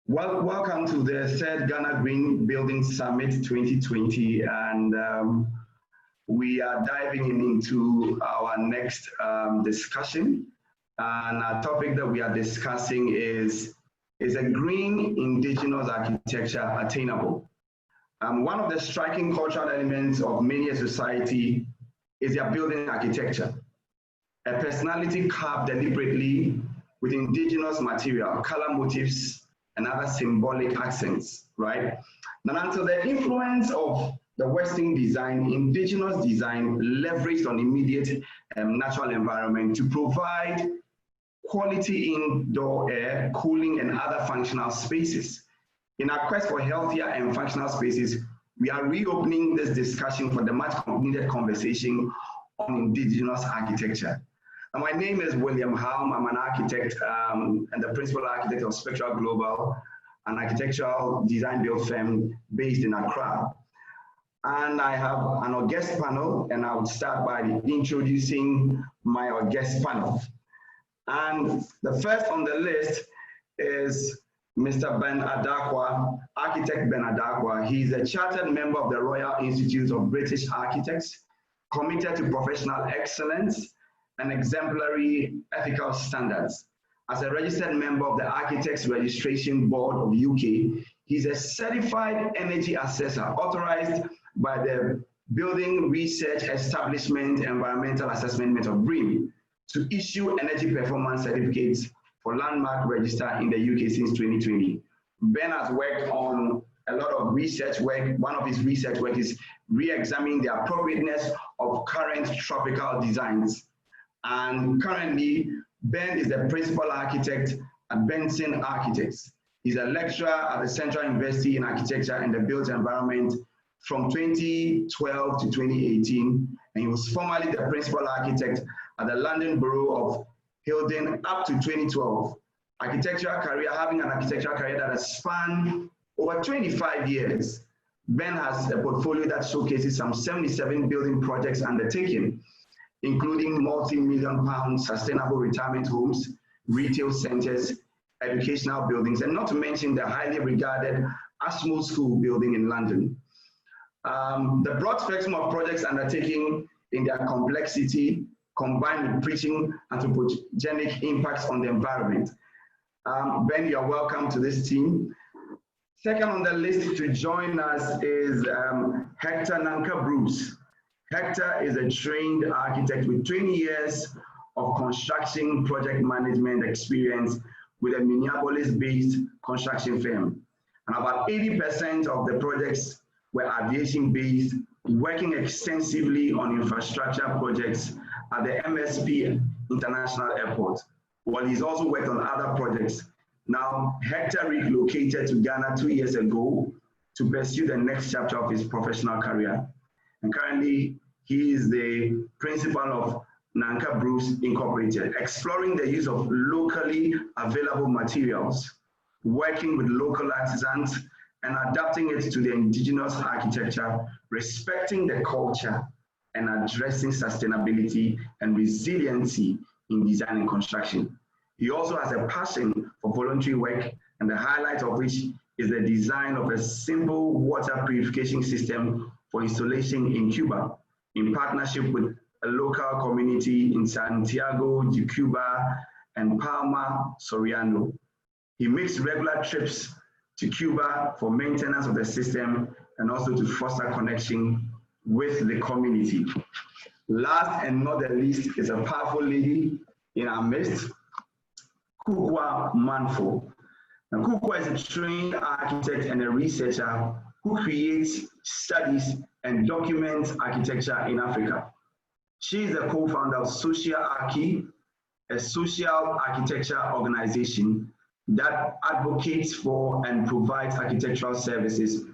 Well, welcome to the third Ghana Green Building Summit 2020, and we are diving into our next discussion. And our topic that we are discussing is a green indigenous architecture attainable? One of the striking cultural elements of many a society is their building architecture. A personality carved deliberately with indigenous material, color motifs, and other symbolic accents, right? Now, until the influence of the Western design, indigenous design leveraged on immediate natural environment to provide quality indoor air, cooling, and other functional spaces. In our quest for healthier and functional spaces, we are reopening this discussion for the much needed conversation on indigenous architecture. And my name is William Halm. I'm an architect and the principal architect of Spectral Global, an architectural design build firm based in Accra. And I have an august panel, and I would start by introducing my august panel. And the first on the list is Mr. Ben ADARKWA, architect Ben ADARKWA. He's a chartered member of the Royal Institute of British Architects, committed to professional excellence and exemplary ethical standards. As a registered member of the Architects Registration Board of UK, he's a certified energy assessor authorized by the Building Research Establishment Environmental Assessment Method BREEAM to issue energy performance certificates for landmark register in the UK since 2020. Ben has worked on a lot of research work. One of his research work is re-examining the appropriateness of current tropical designs. And currently, Ben is the principal architect at Benson Architects. He's a lecturer at the Central University in Architecture and the Built Environment from 2012 to 2018. And he was formerly the principal architect at the London Borough of Hildon up to 2012. Having an architectural career that has spanned over 25 years. Ben has a portfolio that showcases some 77 building projects undertaken, including multi-million-pound sustainable retirement homes, retail centers, educational buildings, and not to mention the highly regarded Ashmore School building in London. The broad spectrum of projects undertaken in their complexity, combined with preaching anthropogenic impacts on the environment. Ben, you're welcome to this team. Second on the list to join us is HECTOR NankaBRUCE. HECTOR is a trained architect with 20 years of construction project management experience with a Minneapolis-based construction firm. And about 80% of the projects were aviation-based, working extensively on infrastructure projects at the MSP International Airport, while he's also worked on other projects. Now, HECTOR relocated to Ghana 2 years ago to pursue the next chapter of his professional career. And currently, he is the principal of NankaBRUCE Incorporated, exploring the use of locally available materials, working with local artisans, and adapting it to the indigenous architecture, respecting the culture, and addressing sustainability and resiliency in design and construction. He also has a passion for voluntary work, and the highlight of which is the design of a simple water purification system for installation in Cuba, in partnership with a local community in Santiago de Cuba and Palma, Soriano. He makes regular trips to Cuba for maintenance of the system and also to foster connection with the community. Last and not the least is a powerful lady in our midst, KUUKUWA MANFUL. Now, KUUKUWA is a trained architect and a researcher who creates, studies, and documents architecture in Africa. She is the co-founder of Sociarchi, a social architecture organization that advocates for and provides architectural services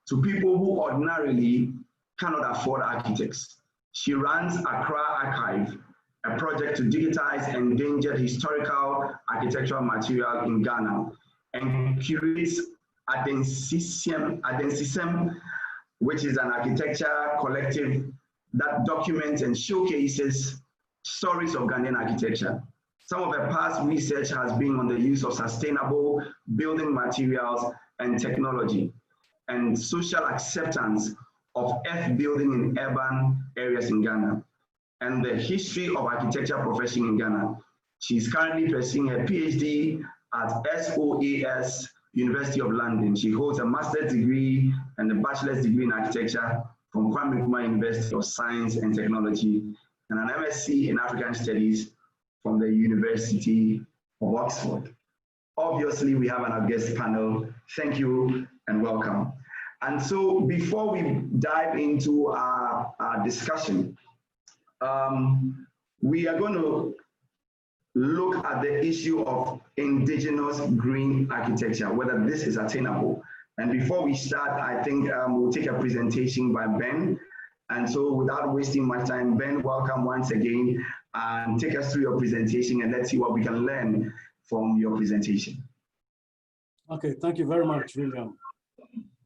to people who ordinarily cannot afford architects. She runs Accra Archive, a project to digitize endangered historical architectural material in Ghana, and curates ADARKWA, which is an architecture collective that documents and showcases stories of Ghanaian architecture. Some of the past research has been on the use of sustainable building materials and technology and social acceptance of earth building in urban areas in Ghana and the history of architecture profession in Ghana. She's currently pursuing a PhD at SOAS University of London. She holds a master's degree and a bachelor's degree in architecture from Kwame Nkrumah University of Science and Technology and an MSc in African Studies from the University of Oxford. Obviously, we have our guest panel. Thank you and welcome. And so before we dive into our discussion, we are going to look at the issue of indigenous green architecture, whether this is attainable. And before we start, I think we'll take a presentation by Ben. And so without wasting much time, Ben, welcome once again, and take us through your presentation and let's see what we can learn from your presentation. Okay, thank you very much, William.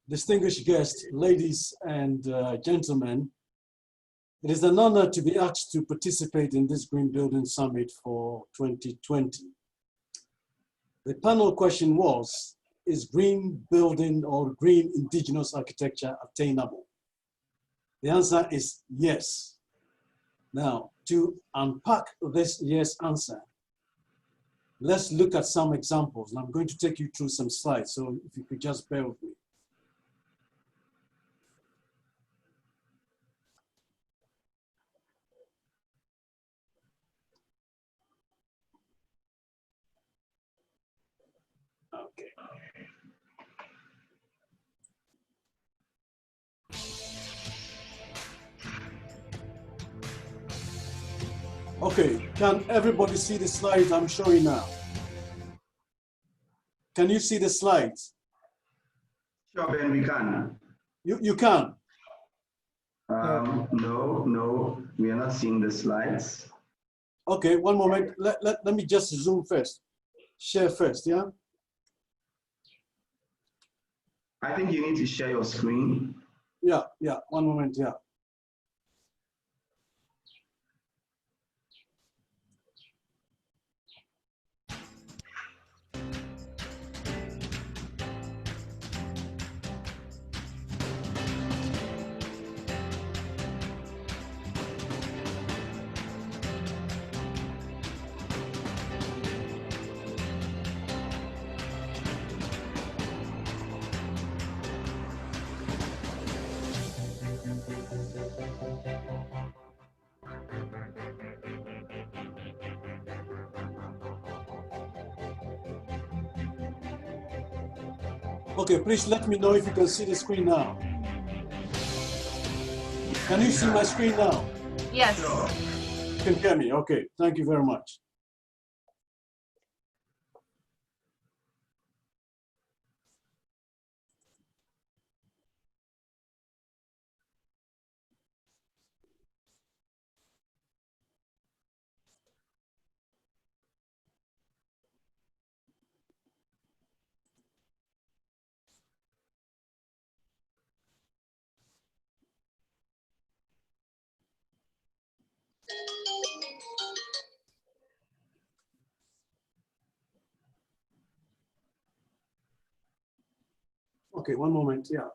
Distinguished guests, ladies and gentlemen, it is an honor to be asked to participate in this Green Building Summit for 2020. The panel question was, is green building or green indigenous architecture attainable? The answer is yes. Now, to unpack this yes answer, let's look at some examples. And I'm going to take you through some slides, so if you could just bear with me. Okay. Okay, can everybody see the slides I'm showing now? Can you see the slides? Sure, Ben, we can. You can? No, we are not seeing the slides. Okay, one moment. Let me just zoom first. Share first, yeah? I think you need to share your screen. Yeah, one moment, yeah. Okay, please let me know if you can see the screen now. Can you see my screen now? Yes. Sure. You can hear me, okay. Thank you very much. Okay, one moment, yeah.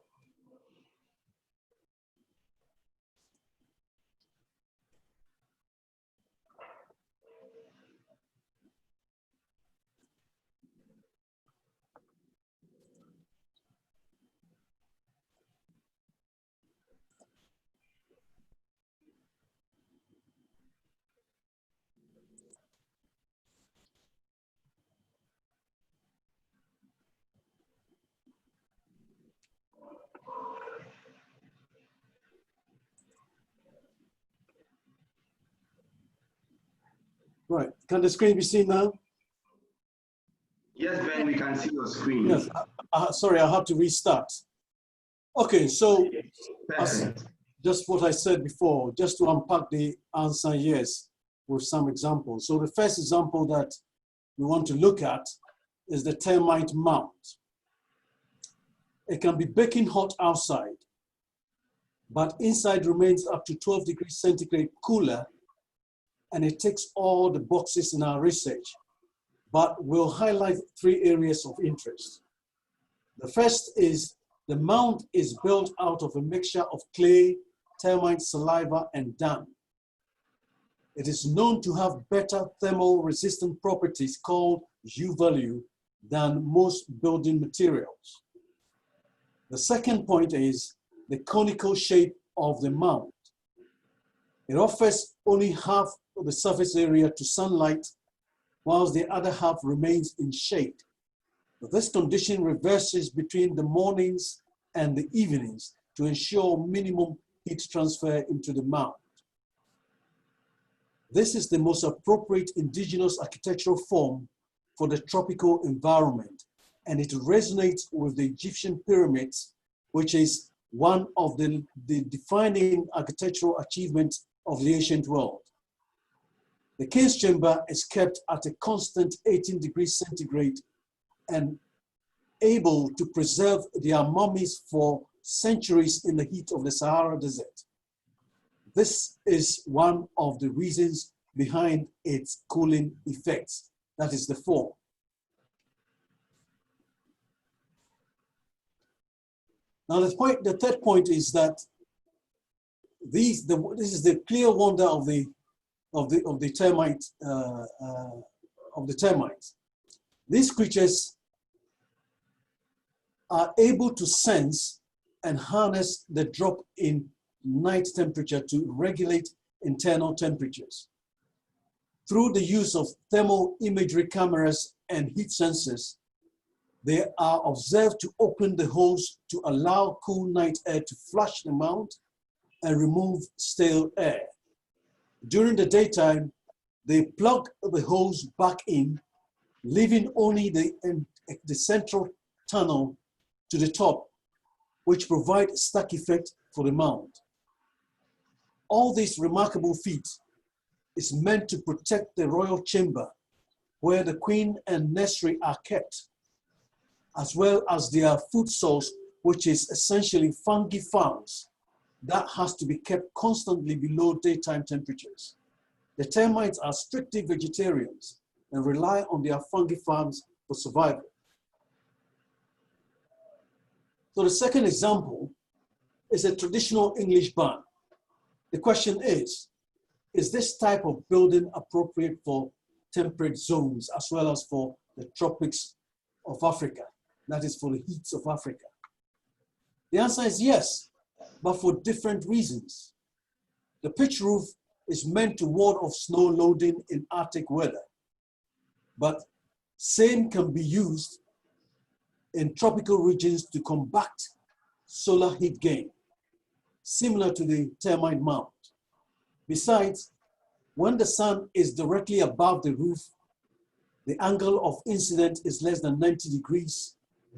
Right, can the screen be seen now? Yes, Ben, we can see your screen. Yes, sorry, I have to restart. Okay, so just what I said before, just to unpack the answer yes with some examples. So the first example that we want to look at is the termite mound. It can be baking hot outside, but inside remains up to 12 degrees centigrade cooler and it ticks all the boxes in our research, but we'll highlight 3 areas of interest. The first is the mound is built out of a mixture of clay, termite saliva, and dung. It is known to have better thermal resistant properties called U value than most building materials. The second point is the conical shape of the mound. It offers only half of the surface area to sunlight, whilst the other half remains in shade. This condition reverses between the mornings and the evenings to ensure minimum heat transfer into the mound. This is the most appropriate indigenous architectural form for the tropical environment, and it resonates with the Egyptian pyramids, which is one of the defining architectural achievements of the ancient world. The king's chamber is kept at a constant 18 degrees centigrade and able to preserve their mummies for centuries in the heat of the Sahara Desert. This is one of the reasons behind its cooling effects. That is the form. Now the third point is that this is the clear wonder of the termites. These creatures are able to sense and harness the drop in night temperature to regulate internal temperatures. Through the use of thermal imagery cameras and heat sensors, they are observed to open the holes to allow cool night air to flush the mound and remove stale air. During the daytime, they plug the holes back in, leaving only the central tunnel to the top, which provide stack effect for the mound. All this remarkable feat is meant to protect the royal chamber where the queen and nursery are kept, as well as their food source, which is essentially fungi farms that has to be kept constantly below daytime temperatures. The termites are strictly vegetarians and rely on their fungi farms for survival. So the second example is a traditional English barn. The question is this type of building appropriate for temperate zones as well as for the tropics of Africa? That is for the heats of Africa. The answer is yes, but for different reasons. The pitch roof is meant to ward off snow loading in Arctic weather, but same can be used in tropical regions to combat solar heat gain, similar to the termite mound. Besides, when the sun is directly above the roof, the angle of incidence is less than 90 degrees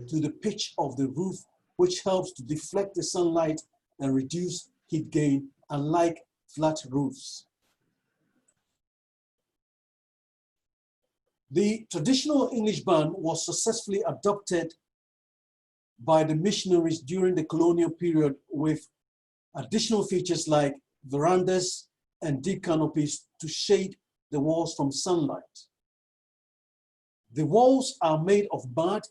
to the pitch of the roof, which helps to deflect the sunlight and reduce heat gain, unlike flat roofs. The traditional English barn was successfully adopted by the missionaries during the colonial period with additional features like verandas and deep canopies to shade the walls from sunlight. The walls are made of mud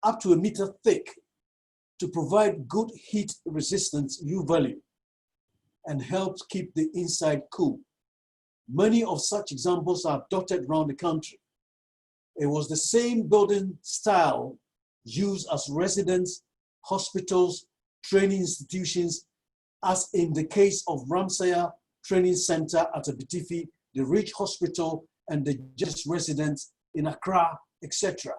up to 1 meter thick to provide good heat resistance U value and helps keep the inside cool. Many of such examples are dotted around the country. It was the same building style used as residence, hospitals, training institutions, as in the case of Ramsaya Training Center at Abitifi, the Ridge Hospital, and the Just Residence in Accra, etc.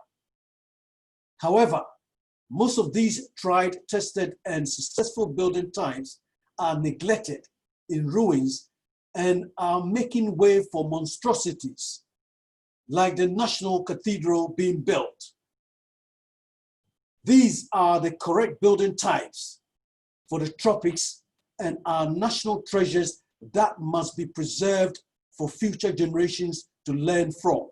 However, most of these tried, tested, and successful building types are neglected in ruins and are making way for monstrosities like the National Cathedral being built. These are the correct building types for the tropics and are national treasures that must be preserved for future generations to learn from.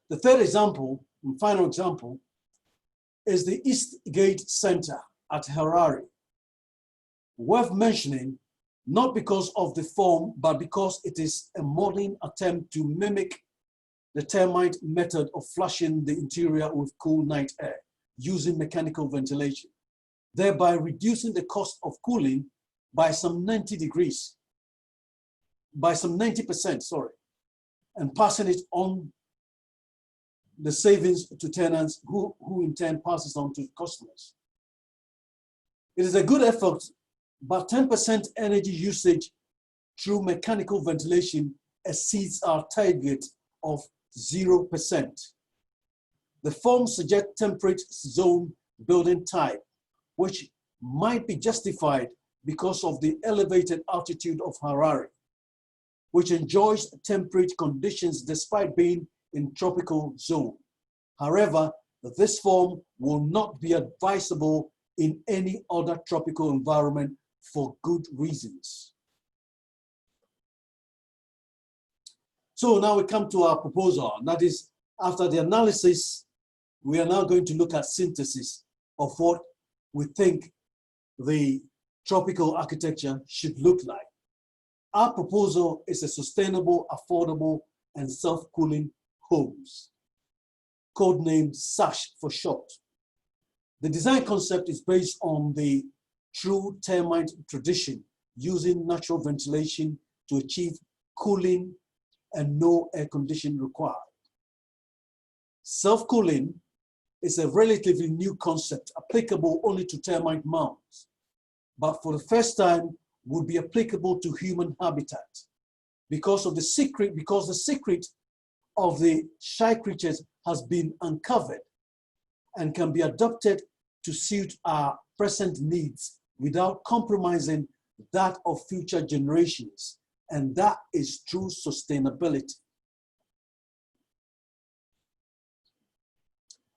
The third example, and final example, is the East Gate Center at Harare. Worth mentioning, not because of the form, but because it is a modern attempt to mimic the termite method of flushing the interior with cool night air using mechanical ventilation, thereby reducing the cost of cooling by some 90%, sorry, and passing it on the savings to tenants who in turn passes on to customers. It is a good effort, but 10% energy usage through mechanical ventilation exceeds our target of 0%. The form suggests temperate zone building type, which might be justified because of the elevated altitude of Harare, which enjoys temperate conditions despite being in tropical zone. However, this form will not be advisable in any other tropical environment for good reasons. So now we come to our proposal, and that is, after the analysis, we are now going to look at synthesis of what we think the tropical architecture should look like. Our proposal is a sustainable, affordable, and self-cooling homes, codenamed SASH for short. The design concept is based on the true termite tradition, using natural ventilation to achieve cooling and no air conditioning required. Self-cooling is a relatively new concept applicable only to termite mounds, but for the first time would be applicable to human habitat because the secret of the shy creatures has been uncovered and can be adapted to suit our present needs without compromising that of future generations, and that is true sustainability.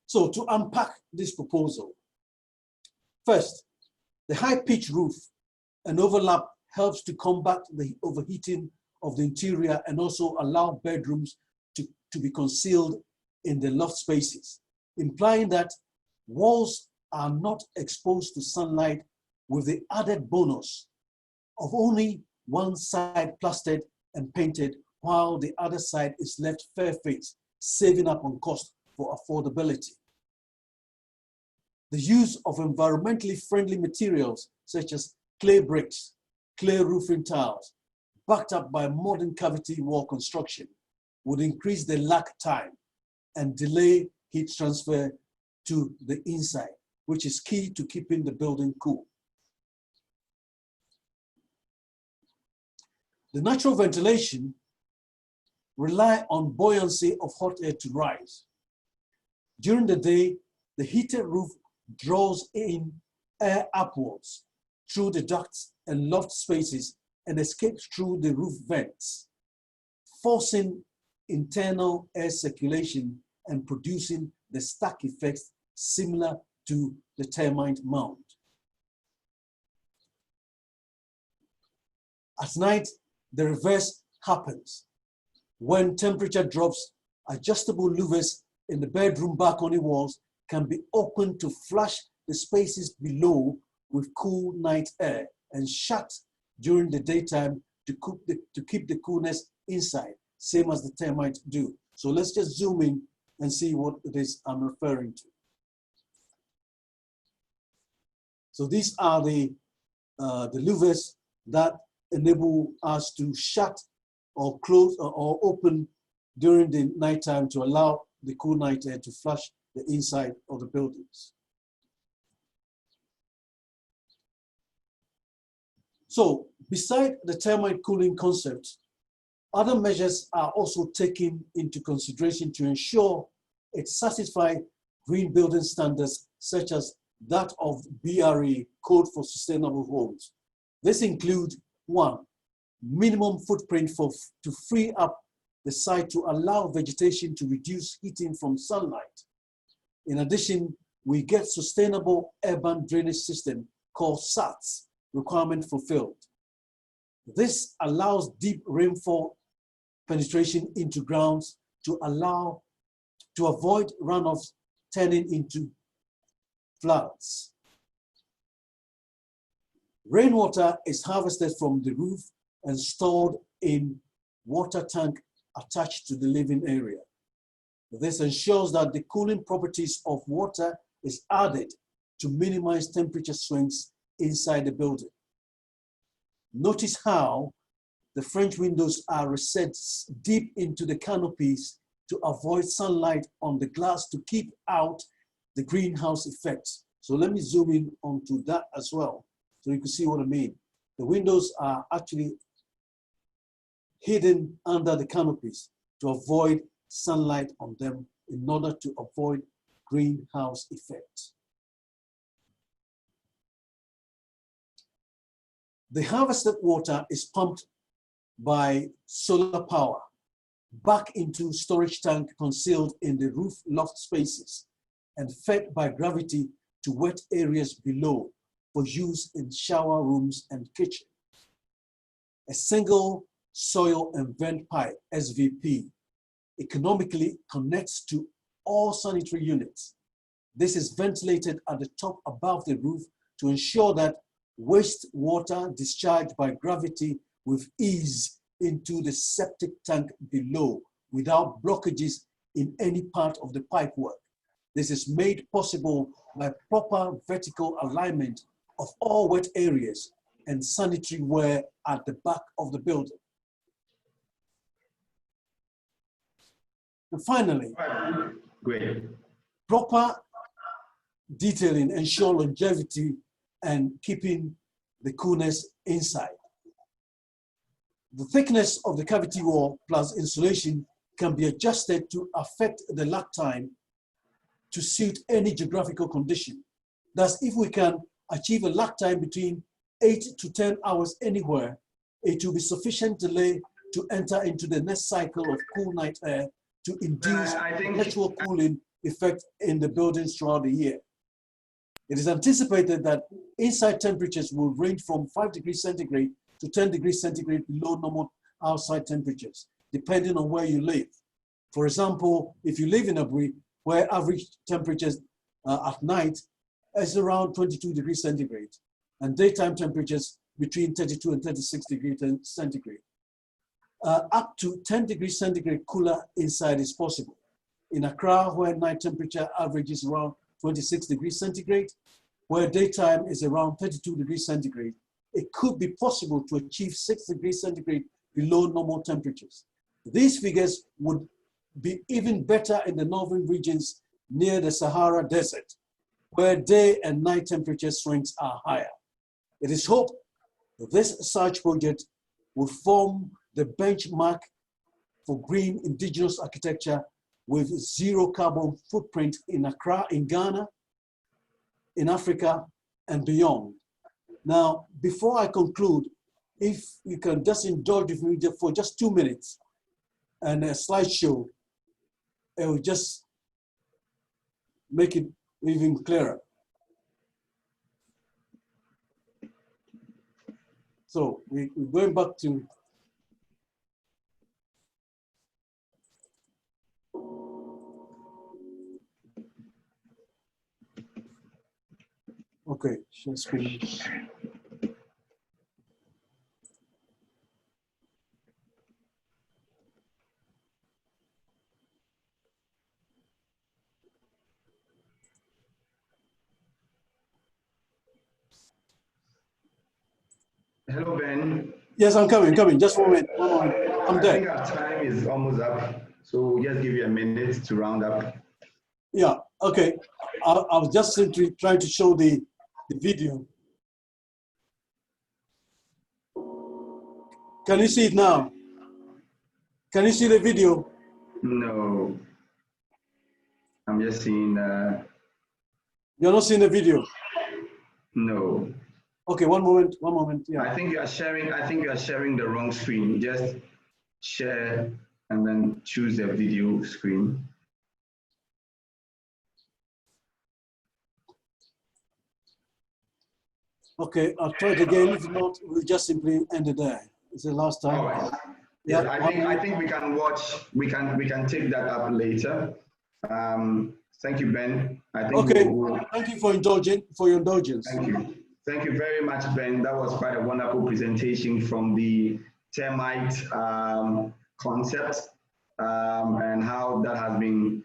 So to unpack this proposal, first, the high-pitch roof and overlap helps to combat the overheating of the interior and also allow bedrooms to be concealed in the loft spaces, implying that walls are not exposed to sunlight, with the added bonus of only one side plastered and painted while the other side is left fair-faced, saving up on cost for affordability. The use of environmentally friendly materials such as clay bricks, clay roofing tiles, backed up by modern cavity wall construction, would increase the lag time and delay heat transfer to the inside, which is key to keeping the building cool. The natural ventilation rely on buoyancy of hot air to rise. During the day, the heated roof draws in air upwards through the ducts and loft spaces and escapes through the roof vents, forcing internal air circulation and producing the stack effects similar to the termite mound. At night, the reverse happens. When temperature drops, adjustable louvers in the bedroom balcony walls can be opened to flush the spaces below with cool night air and shut during the daytime to keep the coolness inside, same as the termites do. So let's just zoom in and see what it is I'm referring to. So these are the louvers that enable us to shut or close or open during the nighttime to allow the cool night air to flush the inside of the buildings. So beside the termite cooling concept, other measures are also taken into consideration to ensure it satisfies green building standards such as that of BRE, Code for Sustainable Homes. This includes: 1, minimum footprint to free up the site to allow vegetation to reduce heating from sunlight. In addition, we get sustainable urban drainage system called SATS requirement fulfilled. This allows deep rainfall penetration into grounds to avoid runoffs turning into floods. Rainwater is harvested from the roof and stored in water tank attached to the living area. This ensures that the cooling properties of water is added to minimize temperature swings inside the building. Notice how the French windows are recessed deep into the canopies to avoid sunlight on the glass to keep out the greenhouse effect. So let me zoom in onto that as well, so you can see what I mean. The windows are actually hidden under the canopies to avoid sunlight on them in order to avoid greenhouse effect. The harvested water is pumped by solar power back into storage tank concealed in the roof loft spaces and fed by gravity to wet areas below for use in shower rooms and kitchen. A single soil and vent pipe, SVP, economically connects to all sanitary units. This is ventilated at the top above the roof to ensure that wastewater discharged by gravity with ease into the septic tank below without blockages in any part of the pipework. This is made possible by proper vertical alignment of all wet areas and sanitary ware at the back of the building. And finally, great. Proper detailing ensure longevity and keeping the coolness inside. The thickness of the cavity wall plus insulation can be adjusted to affect the lag time to suit any geographical condition. Thus, if we can achieve a lag time between 8 to 10 hours anywhere, it will be sufficient delay to enter into the next cycle of cool night air to induce natural cooling effect in the buildings throughout the year. It is anticipated that inside temperatures will range from 5 degrees centigrade to 10 degrees centigrade below normal outside temperatures, depending on where you live. For example, if you live in Aburi, where average temperatures at night is around 22 degrees centigrade, and daytime temperatures between 32 and 36 degrees centigrade. Up to 10 degrees centigrade cooler inside is possible. In Accra, where night temperature averages around 26 degrees centigrade, where daytime is around 32 degrees centigrade, it could be possible to achieve 6 degrees centigrade below normal temperatures. These figures would be even better in the northern regions near the Sahara Desert, where day and night temperature swings are higher. It is hoped that this research project will form the benchmark for green indigenous architecture with zero carbon footprint in Accra, in Ghana, in Africa, and beyond. Now, before I conclude, if you can just indulge with me for just 2 minutes and a slideshow, it will just make it even clearer. So we're going back to okay, share screen. Hello, Ben. Yes, I'm coming. Just 1 minute. I'm there. I think our time is almost up, so we'll just give you a minute to round up. Yeah, okay. I was just simply trying to show the video. Can you see it now? Can you see the video? No. I'm just seeing... You're not seeing the video? No. Okay, one moment, yeah. I think you are sharing the wrong screen. Just share and then choose the video screen. Okay, I'll try it again. If not, we'll just simply end it there. It's the last time. All right. Yeah, I think we can watch. We can take that up later. Thank you, Ben. I think okay. Thank you for your indulgence. Thank you. Thank you very much, Ben. That was quite a wonderful presentation from the termite concept and how that has been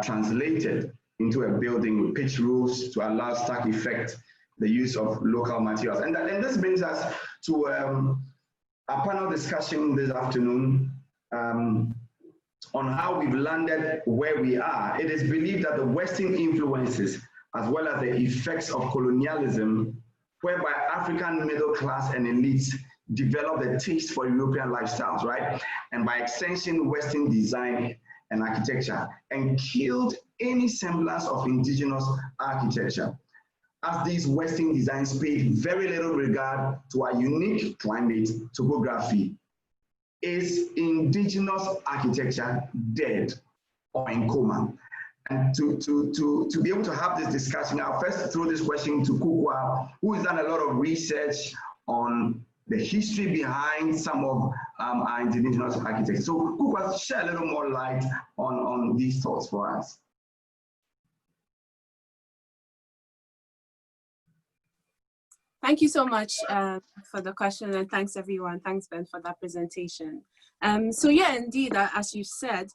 translated into a building with pitch roofs to allow stack effect, the use of local materials. And this brings us to a panel discussion this afternoon on how we've landed where we are. It is believed that the Western influences, as well as the effects of colonialism, whereby African middle class and elites developed a taste for European lifestyles, right? And by extension, Western design and architecture, and killed any semblance of indigenous architecture, as these Western designs paid very little regard to our unique climate topography. Is indigenous architecture dead or in coma? And to be able to have this discussion, I'll first throw this question to KUUKUWA, who has done a lot of research on the history behind some of our indigenous architecture. So KUUKUWA, share a little more light on these thoughts for us. Thank you so much for the question, and thanks everyone. Thanks, Ben, for that presentation. So yeah, indeed, as you said,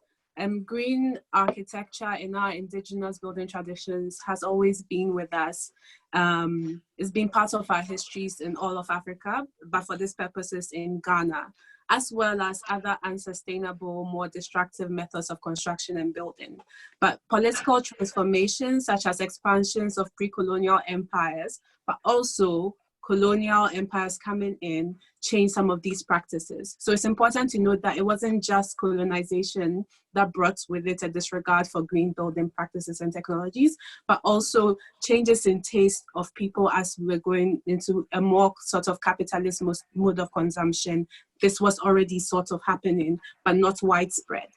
green architecture in our indigenous building traditions has always been with us. It's been part of our histories in all of Africa, but for these purposes in Ghana, as well as other unsustainable, more destructive methods of construction and building. But political transformations, such as expansions of pre-colonial empires, but also colonial empires coming in, change some of these practices. So it's important to note that it wasn't just colonization that brought with it a disregard for green building practices and technologies, but also changes in taste of people as we were going into a more sort of capitalist mode of consumption. This was already sort of happening, but not widespread.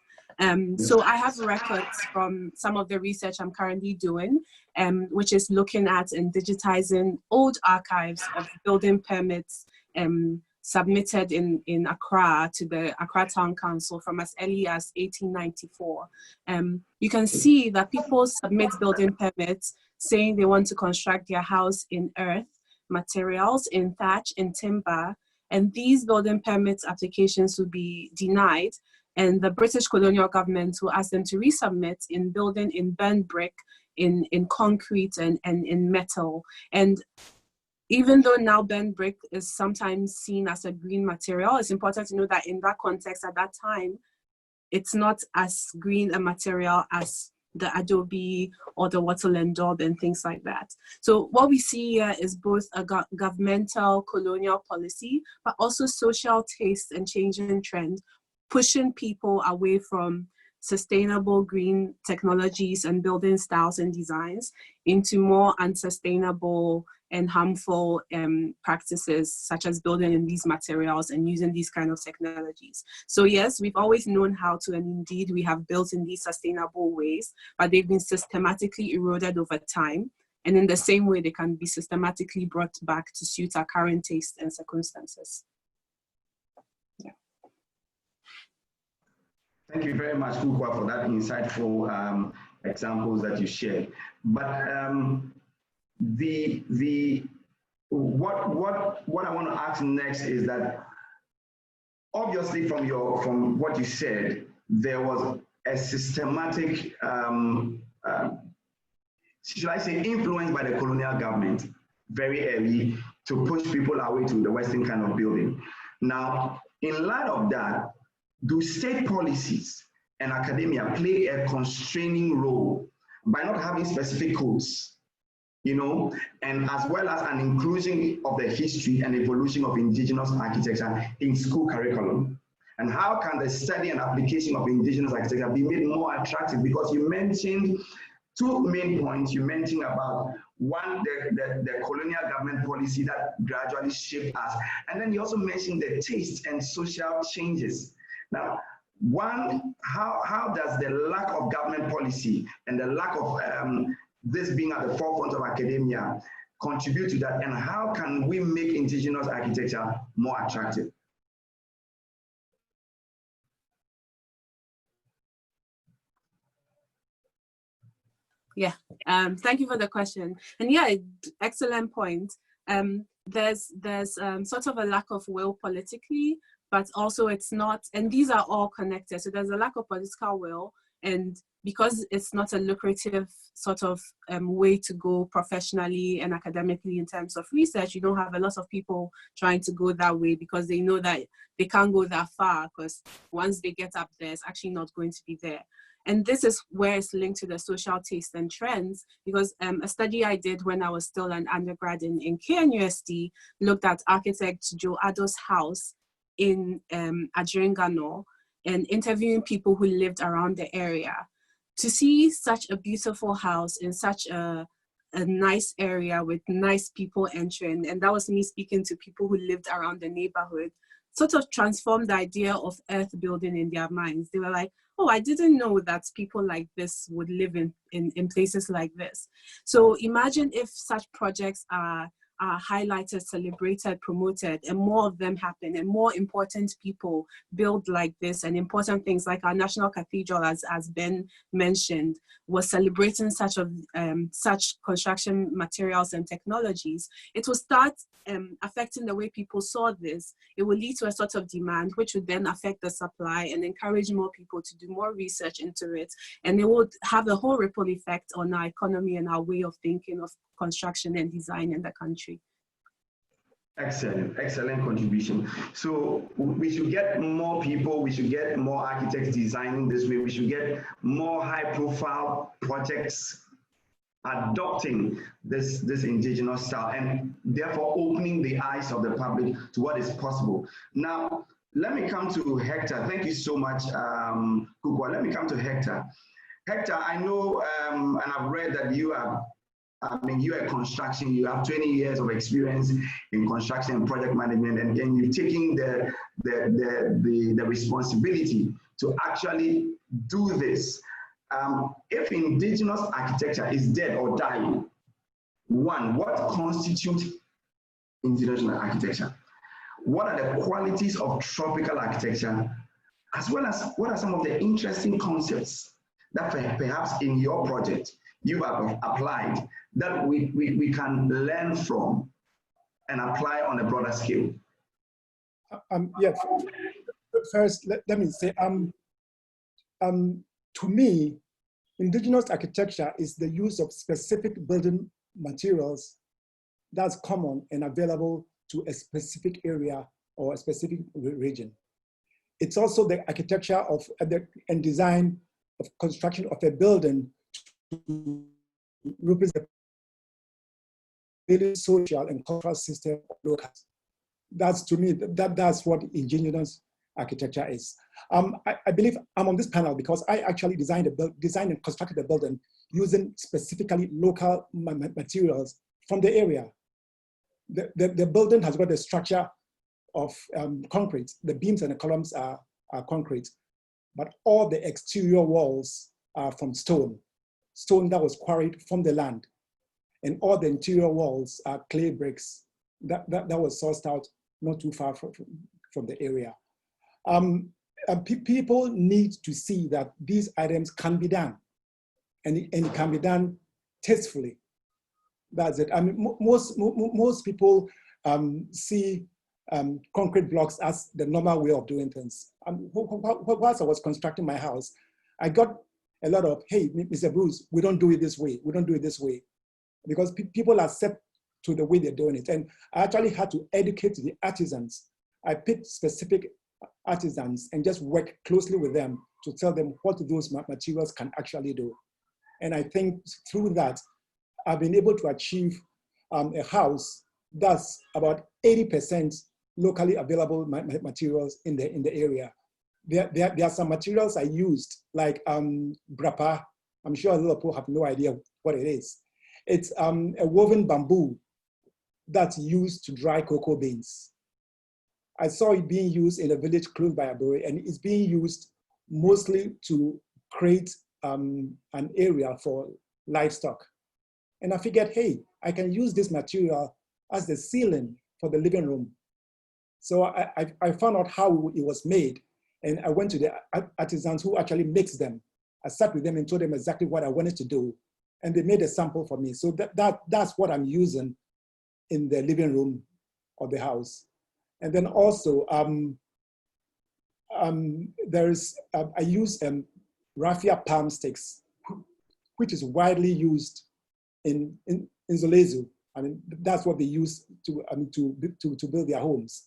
So I have records from some of the research I'm currently doing, which is looking at and digitizing old archives of building permits submitted in Accra to the Accra Town Council from as early as 1894. You can see that people submit building permits saying they want to construct their house in earth materials, in thatch, in timber, and these building permits applications will be denied, and the British colonial government will ask them to resubmit in building in burnt brick, in concrete, and in metal. And even though now burnt brick is sometimes seen as a green material, it's important to know that in that context at that time, it's not as green a material as the adobe or the wattle and daub and things like that. So what we see here is both a governmental colonial policy, but also social taste and changing trend, pushing people away from sustainable green technologies and building styles and designs into more unsustainable and harmful practices, such as building in these materials and using these kind of technologies. So yes, we've always known how to, and indeed we have built in these sustainable ways, but they've been systematically eroded over time. And in the same way, they can be systematically brought back to suit our current taste and circumstances. Yeah. Thank you very much, KUUKUWA, for that insightful examples that you shared. But what I want to ask next is that obviously from what you said, there was a systematic, should I say, influence by the colonial government very early to push people away to the Western kind of building. Now, in light of that, do state policies and academia play a constraining role by not having specific codes, you know, and as well as an inclusion of the history and evolution of indigenous architecture in school curriculum? And how can the study and application of indigenous architecture be made more attractive? Because you mentioned two main points. You mentioned about one, the colonial government policy that gradually shaped us. And then you also mentioned the taste and social changes. Now, one, how does the lack of government policy and the lack of this being at the forefront of academia contribute to that, and how can we make indigenous architecture more attractive? Yeah, thank you for the question. And yeah, excellent point. there's sort of a lack of will politically, but also it's not, and these are all connected. So there's a lack of political will, and because it's not a lucrative sort of way to go professionally and academically in terms of research, you don't have a lot of people trying to go that way because they know that they can't go that far, because once they get up there, it's actually not going to be there. And this is where it's linked to the social taste and trends, because a study I did when I was still an undergrad in KNUST looked at architect Joe Ado's house in Adjringano and interviewing people who lived around the area. To see such a beautiful house in such a nice area with nice people entering, and that was me speaking to people who lived around the neighborhood, sort of transformed the idea of earth building in their minds. They were like, oh, I didn't know that people like this would live in places like this. So imagine if such projects are highlighted, celebrated, promoted, and more of them happen, and more important people build like this, and important things like our National Cathedral, as Ben mentioned, was celebrating such construction materials and technologies. It will start affecting the way people saw this. It will lead to a sort of demand, which would then affect the supply and encourage more people to do more research into it. And it would have a whole ripple effect on our economy and our way of thinking of construction and design in the country. Excellent, excellent contribution. So we should get more people, we should get more architects designing this way, we should get more high-profile projects adopting this indigenous style, and therefore opening the eyes of the public to what is possible. Now, let me come to Hector. Thank you so much, KUUKUWA. Let me come to Hector. Hector, I know, and I've read that you are in construction, you have 20 years of experience in construction and project management, and you're taking the responsibility to actually do this. If indigenous architecture is dead or dying, one, what constitutes indigenous architecture? What are the qualities of tropical architecture, as well as what are some of the interesting concepts that perhaps in your project you have applied that we can learn from and apply on a broader scale? Yeah, first, let me say, to me, indigenous architecture is the use of specific building materials that's common and available to a specific area or a specific region. It's also the architecture of and design of construction of a building to represent the social and cultural system of locals. That's, to me, that's what indigenous architecture is. I believe I'm on this panel because I actually designed and constructed a building using specifically local materials from the area. The building has got a structure of concrete. The beams and the columns are concrete, but all the exterior walls are from stone that was quarried from the land. And all the interior walls are clay bricks that was sourced out not too far from the area. People need to see that these items can be done, and it can be done tastefully. That's it. I mean, most people see concrete blocks as the normal way of doing things. Whilst I was constructing my house, I got a lot of, hey, Mr. Bruce, we don't do it this way. We don't do it this way. Because people are set to the way they're doing it. And I actually had to educate the artisans. I picked specific artisans and just work closely with them to tell them what those materials can actually do. And I think through that, I've been able to achieve a house that's about 80% locally available materials in the area. There are some materials I used, like brapa. I'm sure a lot of people have no idea what it is. It's a woven bamboo that's used to dry cocoa beans. I saw it being used in a village close by Aburi, and it's being used mostly to create an area for livestock. And I figured, hey, I can use this material as the ceiling for the living room. So I found out how it was made, and I went to the artisans who actually makes them. I sat with them and told them exactly what I wanted to do, and they made a sample for me. So that's what I'm using in the living room of the house. And then also, I use raffia palm sticks, which is widely used in Zolezo. I mean, that's what they use to build their homes.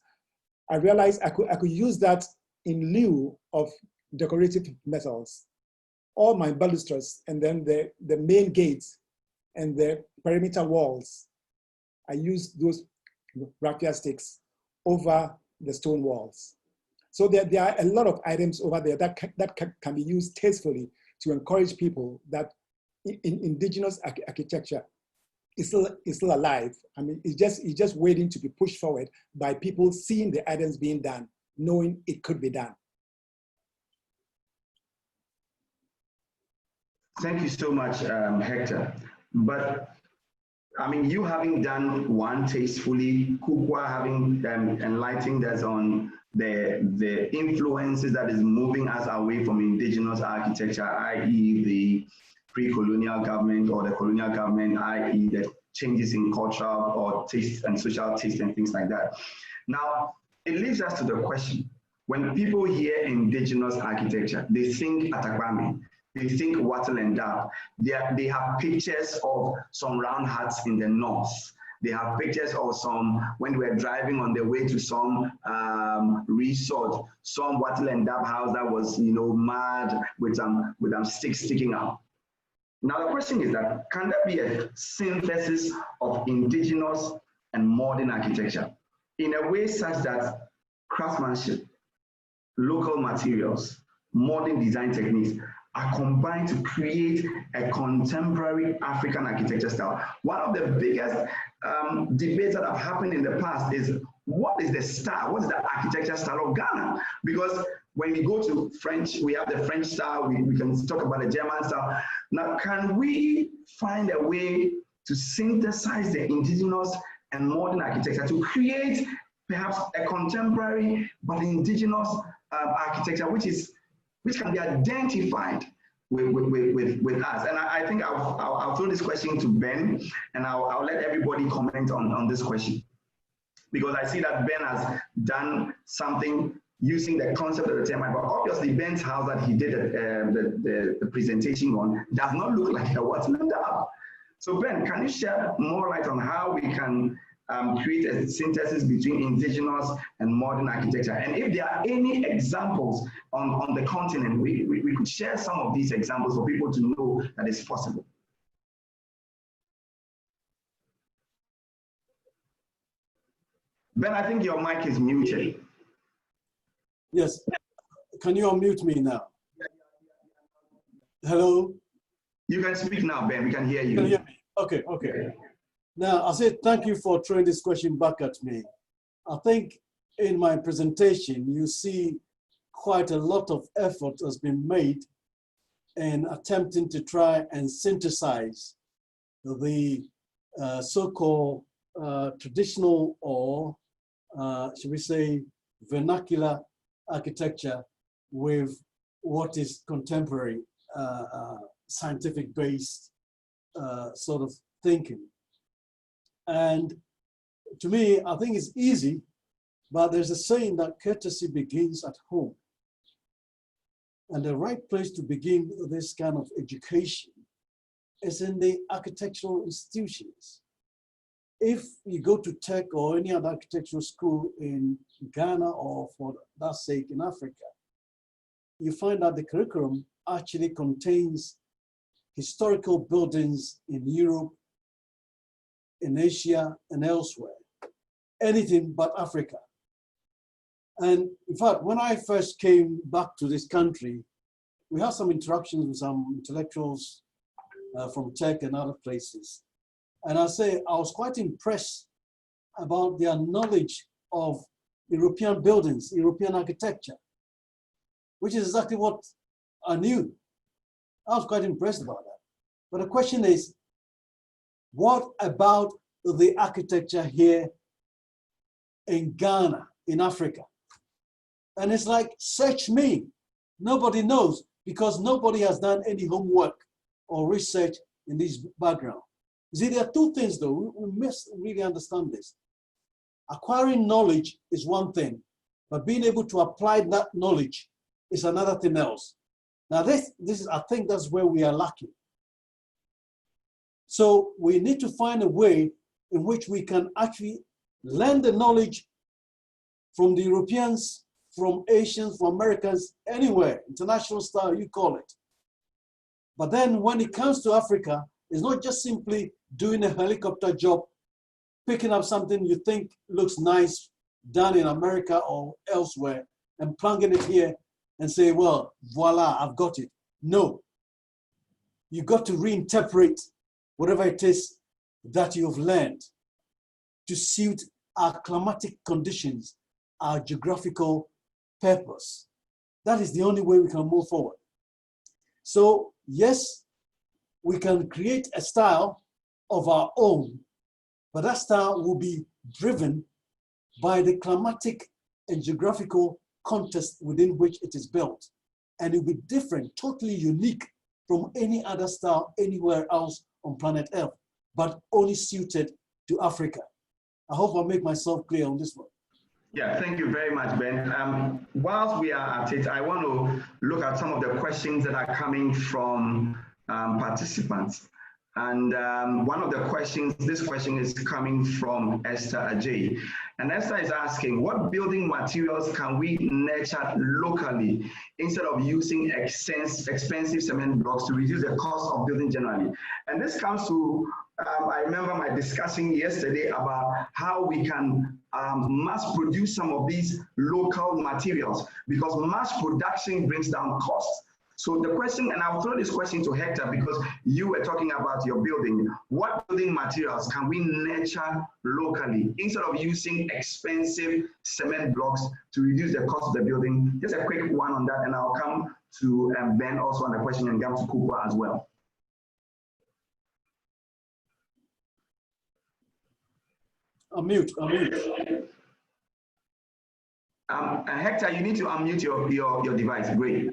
I realized I could use that in lieu of decorative metals. All my balusters and then the main gates and the perimeter walls, I use those raffia sticks over the stone walls. So there are a lot of items over there that can be used tastefully to encourage people that indigenous architecture is still alive. I mean, it's just waiting to be pushed forward by people seeing the items being done, knowing it could be done. Thank you so much, Hector. But I mean, you having done one tastefully, KUUKUWA having enlightened us on the influences that is moving us away from indigenous architecture, i.e. the pre-colonial government or the colonial government, i.e. the changes in cultural or taste and social taste and things like that. Now, it leads us to the question, when people hear indigenous architecture, they think ATTAINABLE. They think wattle and dab. They have pictures of some round huts in the north. They have pictures of some, when we were driving on the way to some resort, some wattle and dab house that was, you know, mud with some sticks sticking out. Now the question is that, can there be a synthesis of indigenous and modern architecture in a way such that craftsmanship, local materials, modern design techniques are combined to create a contemporary African architecture style? One of the biggest debates that have happened in the past is, what is the style? What is the architecture style of Ghana? Because when we go to French, we have the French style, we can talk about the German style. Now, can we find a way to synthesize the indigenous and modern architecture to create perhaps a contemporary but indigenous architecture, which can be identified with us? And I think I'll throw this question to Ben, and I'll let everybody comment on this question, because I see that Ben has done something using the concept of the termite, but obviously Ben's house that he did the presentation on does not look like a wattle and dab. So Ben, can you shed more light on how we can create a synthesis between indigenous and modern architecture? And if there are any examples on the continent, we could share some of these examples for people to know that it's possible. Ben, I think your mic is muted. Yes, can you unmute me now? Hello? You can speak now, Ben, we can hear you. Can you hear me? Okay, okay. Now, I said thank you for throwing this question back at me. I think in my presentation, you see quite a lot of effort has been made in attempting to try and synthesize the so-called traditional, or should we say vernacular architecture with what is contemporary scientific-based sort of thinking. And to me, I think it's easy, but there's a saying that courtesy begins at home. And the right place to begin this kind of education is in the architectural institutions. If you go to Tech or any other architectural school in Ghana, or for that sake in Africa, you find that the curriculum actually contains historical buildings in Europe, in Asia, and elsewhere. Anything but Africa. And in fact, when I first came back to this country, we had some interactions with some intellectuals from Tech and other places. And I say I was quite impressed about their knowledge of European buildings, European architecture, which is exactly what I knew. I was quite impressed about that. But the question is, what about the architecture here in Ghana, in Africa? And it's like, search me. Nobody knows, because nobody has done any homework or research in this background. You see, there are two things though, we must really understand this. Acquiring knowledge is one thing, but being able to apply that knowledge is another thing else. Now this is, I think that's where we are lacking. So we need to find a way in which we can actually learn the knowledge from the Europeans, from Asians, from Americans, anywhere, international style, you call it. But then when it comes to Africa, it's not just simply doing a helicopter job, picking up something you think looks nice done in America or elsewhere and plunging it here and say, well, voila, I've got it. No, you got to reinterpret whatever it is that you've learned to suit our climatic conditions, our geographical purpose. That is the only way we can move forward. So yes, we can create a style of our own, but that style will be driven by the climatic and geographical context within which it is built. And it will be different, totally unique from any other style anywhere else on planet Earth, but only suited to Africa. I hope I make myself clear on this one. Yeah, thank you very much, Ben. Whilst we are at it, I want to look at some of the questions that are coming from participants. And one of the questions, this question is coming from Esther Ajay. And Esther is asking, what building materials can we nurture locally instead of using expensive cement blocks to reduce the cost of building generally? And this comes to, I remember my discussion yesterday about how we can mass produce some of these local materials, because mass production brings down costs. So the question, and I'll throw this question to Hector because you were talking about your building. What building materials can we nurture locally instead of using expensive cement blocks to reduce the cost of the building? Just a quick one on that, and I'll come to Ben also on the question and come to KUUKUWA as well. Unmute. Hector, you need to unmute your device. Great.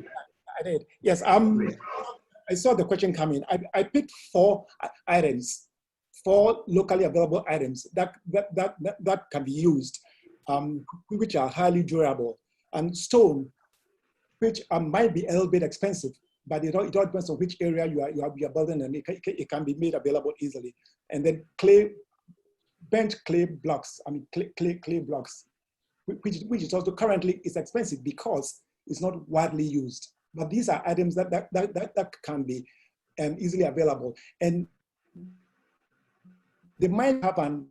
I did. Yes. I saw the question coming. I picked 4 items, 4 locally available items that can be used, which are highly durable, and stone, which might be a little bit expensive, but it all depends on which area you are building, and it can be made available easily. And then bent clay blocks. I mean clay blocks, which is also currently is expensive because it's not widely used. But these are items that can be easily available. And they might have an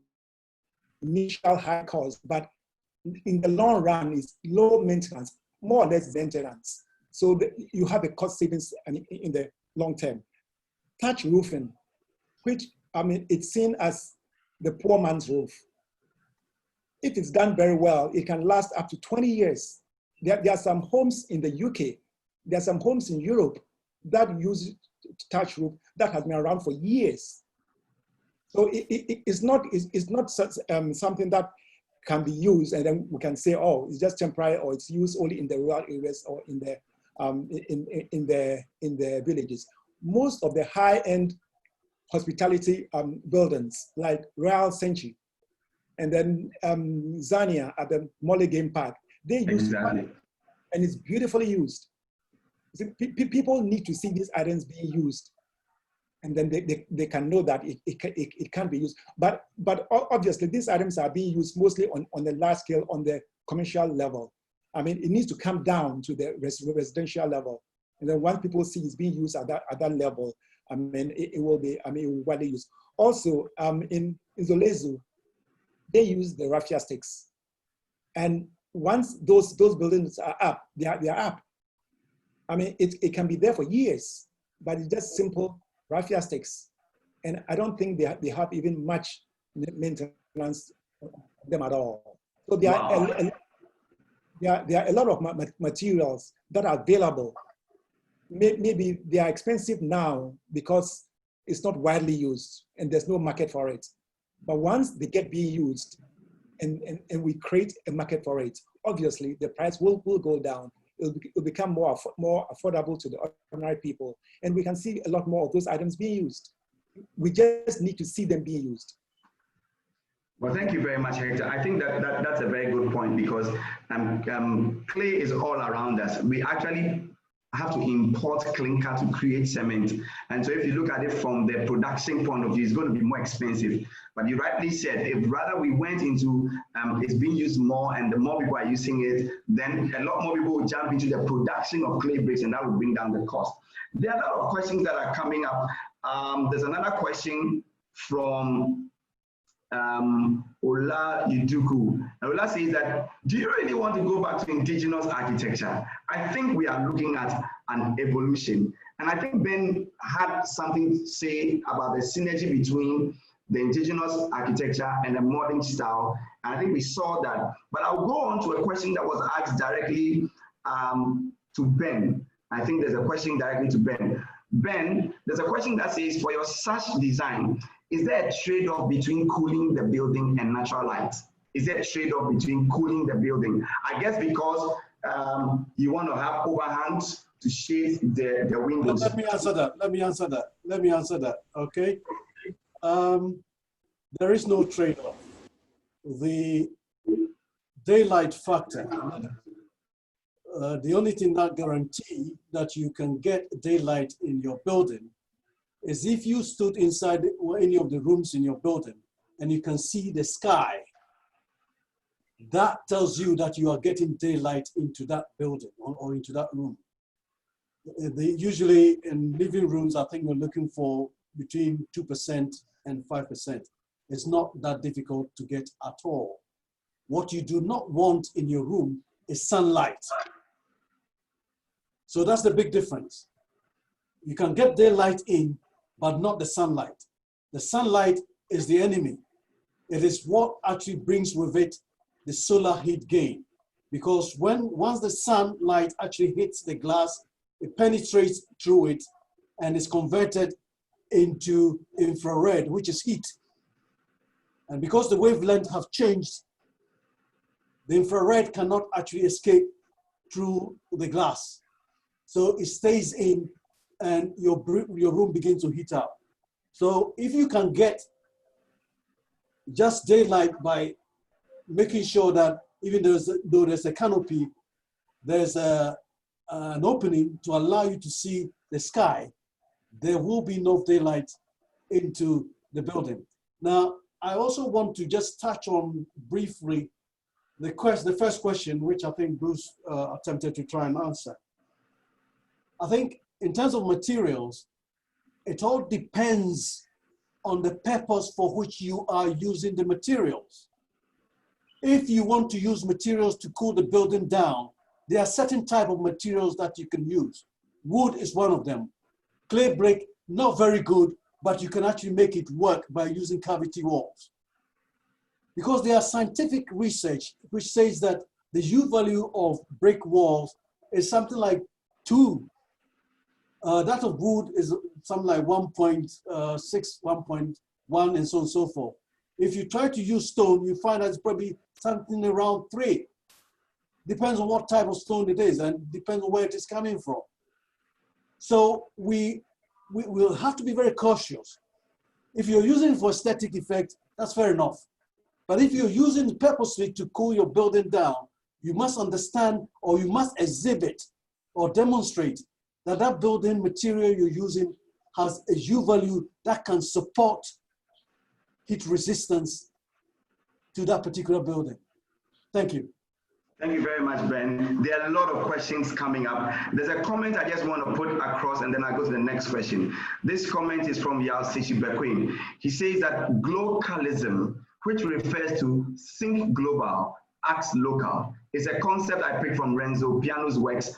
initial high cost, but in the long run, it's low maintenance, more or less maintenance. So you have a cost savings in the long term. Thatch roofing, which, I mean, it's seen as the poor man's roof. If it's done very well, it can last up to 20 years. There are some homes in the UK, there are some homes in Europe that use thatch roof that has been around for years. So it's not something that can be used and then we can say, oh, it's just temporary, or it's used only in the rural areas or in the villages. Most of the high-end hospitality buildings like Royal Century and then Zania at the Molly Game Park, they use it, and it's beautifully used. People need to see these items being used, and then they can know that it can be used. But obviously, these items are being used mostly on the large scale, on the commercial level. I mean, it needs to come down to the residential level. And then once people see it's being used at that level, I mean, it will be widely used. Also, in Zolezu, they use the raffia sticks. And once those buildings are up, they are up. I mean, it can be there for years, but it's just simple raffia sticks. And I don't think they have even much maintenance on them at all. So there are a lot of materials that are available. Maybe they are expensive now because it's not widely used and there's no market for it. But once they get being used and we create a market for it, obviously the price will go down. It'll become more affordable to the ordinary people. And we can see a lot more of those items being used. We just need to see them being used. Well, thank you very much, Hector. I think that's a very good point, because clay is all around us. We actually have to import clinker to create cement. And so if you look at it from the production point of view, it's going to be more expensive. But you rightly said, if rather we went into it's being used more and the more people are using it, then a lot more people will jump into the production of clay bricks, and that will bring down the cost. There are a lot of questions that are coming up. There's another question from Ola Yuduku. Ola says that, do you really want to go back to indigenous architecture? I think we are looking at an evolution. And I think Ben had something to say about the synergy between the indigenous architecture and the modern style. And I think we saw that. But I'll go on to a question that was asked directly to Ben. I think there's a question directly to Ben. Ben, there's a question that says, for your such design, is there a trade-off between cooling the building and natural light? Is there a trade-off between cooling the building? I guess because you want to have overhangs to shade the windows. Let me answer that. Okay. There is no trade-off. The daylight factor, the only thing that guarantees that you can get daylight in your building is if you stood inside any of the rooms in your building and you can see the sky. That tells you that you are getting daylight into that building or into that room. Usually in living rooms, I think we're looking for between 2% and 5%. It's not that difficult to get at all. What you do not want in your room is sunlight. So that's the big difference. You can get daylight in, but not the sunlight. The sunlight is the enemy. It is what actually brings with it the solar heat gain. Because once the sunlight actually hits the glass, it penetrates through it and is converted into infrared, which is heat. And because the wavelength have changed, the infrared cannot actually escape through the glass. So it stays in and your room begins to heat up. So if you can get just daylight by making sure that even though there's a canopy, there's an opening to allow you to see the sky, there will be enough daylight into the building. Now, I also want to just touch on briefly the first question, which I think Bruce attempted to try and answer. I think in terms of materials, it all depends on the purpose for which you are using the materials. If you want to use materials to cool the building down, there are certain type of materials that you can use. Wood is one of them. Clay brick, not very good, but you can actually make it work by using cavity walls. Because there are scientific research which says that the U value of brick walls is something like 2. That of wood is something like 1.6, 1.1, and so on and so forth. If you try to use stone, you find that it's probably something around 3. Depends on what type of stone it is and depends on where it is coming from. So we will have to be very cautious. If you're using it for aesthetic effect, that's fair enough. But if you're using it purposely to cool your building down, you must understand or you must exhibit or demonstrate that that building material you're using has a U value that can support heat resistance to that particular building. Thank you. Thank you very much, Ben. There are a lot of questions coming up. There's a comment I just want to put across and then I go to the next question. This comment is from Yao Sishi Bequin. He says that globalism, which refers to think global, act local, is a concept I picked from Renzo Piano's works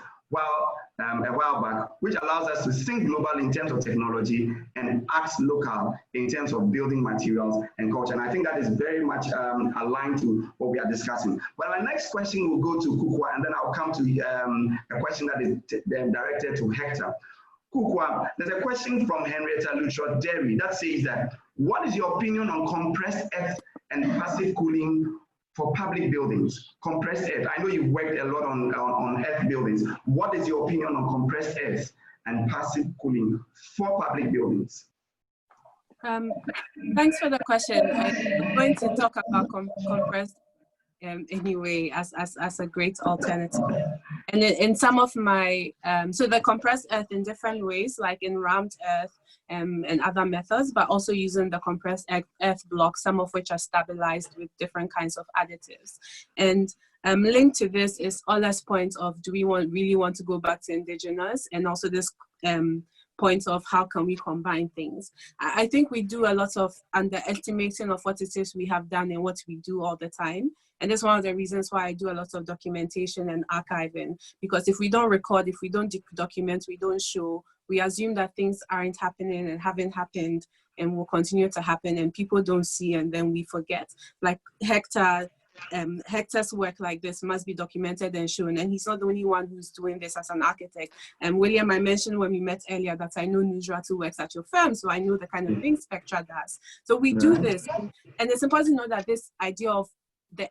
a while back, which allows us to think global in terms of technology and act local in terms of building materials and culture. And I think that is very much aligned to what we are discussing. But my next question will go to KUUKUWA, and then I'll come to a question that is directed to Hector. KUUKUWA, there's a question from Henrietta Lutra Derry that says that, what is your opinion on compressed earth and passive cooling for public buildings? Compressed earth. I know you've worked a lot on earth buildings. What is your opinion on compressed earth and passive cooling for public buildings? Thanks for the question. I'm going to talk about compressed anyway as a great alternative. And in some of my, so the compressed earth in different ways, like in rammed earth and other methods, but also using the compressed earth blocks, some of which are stabilized with different kinds of additives. And linked to this is Ola's point of, do we really want to go back to indigenous? And also this point of how can we combine things. I think we do a lot of underestimating of what it is we have done and what we do all the time. And that's one of the reasons why I do a lot of documentation and archiving, because if we don't record, if we don't document, we don't show, we assume that things aren't happening and haven't happened and will continue to happen and people don't see and then we forget. Like HECTOR, HECTOR's work like this must be documented and shown, and he's not the only one who's doing this as an architect. And William, I mentioned when we met earlier that I know Nusratu works at your firm, so I know the kind of things Spectra does. So we do this, and it's important to know that this idea of the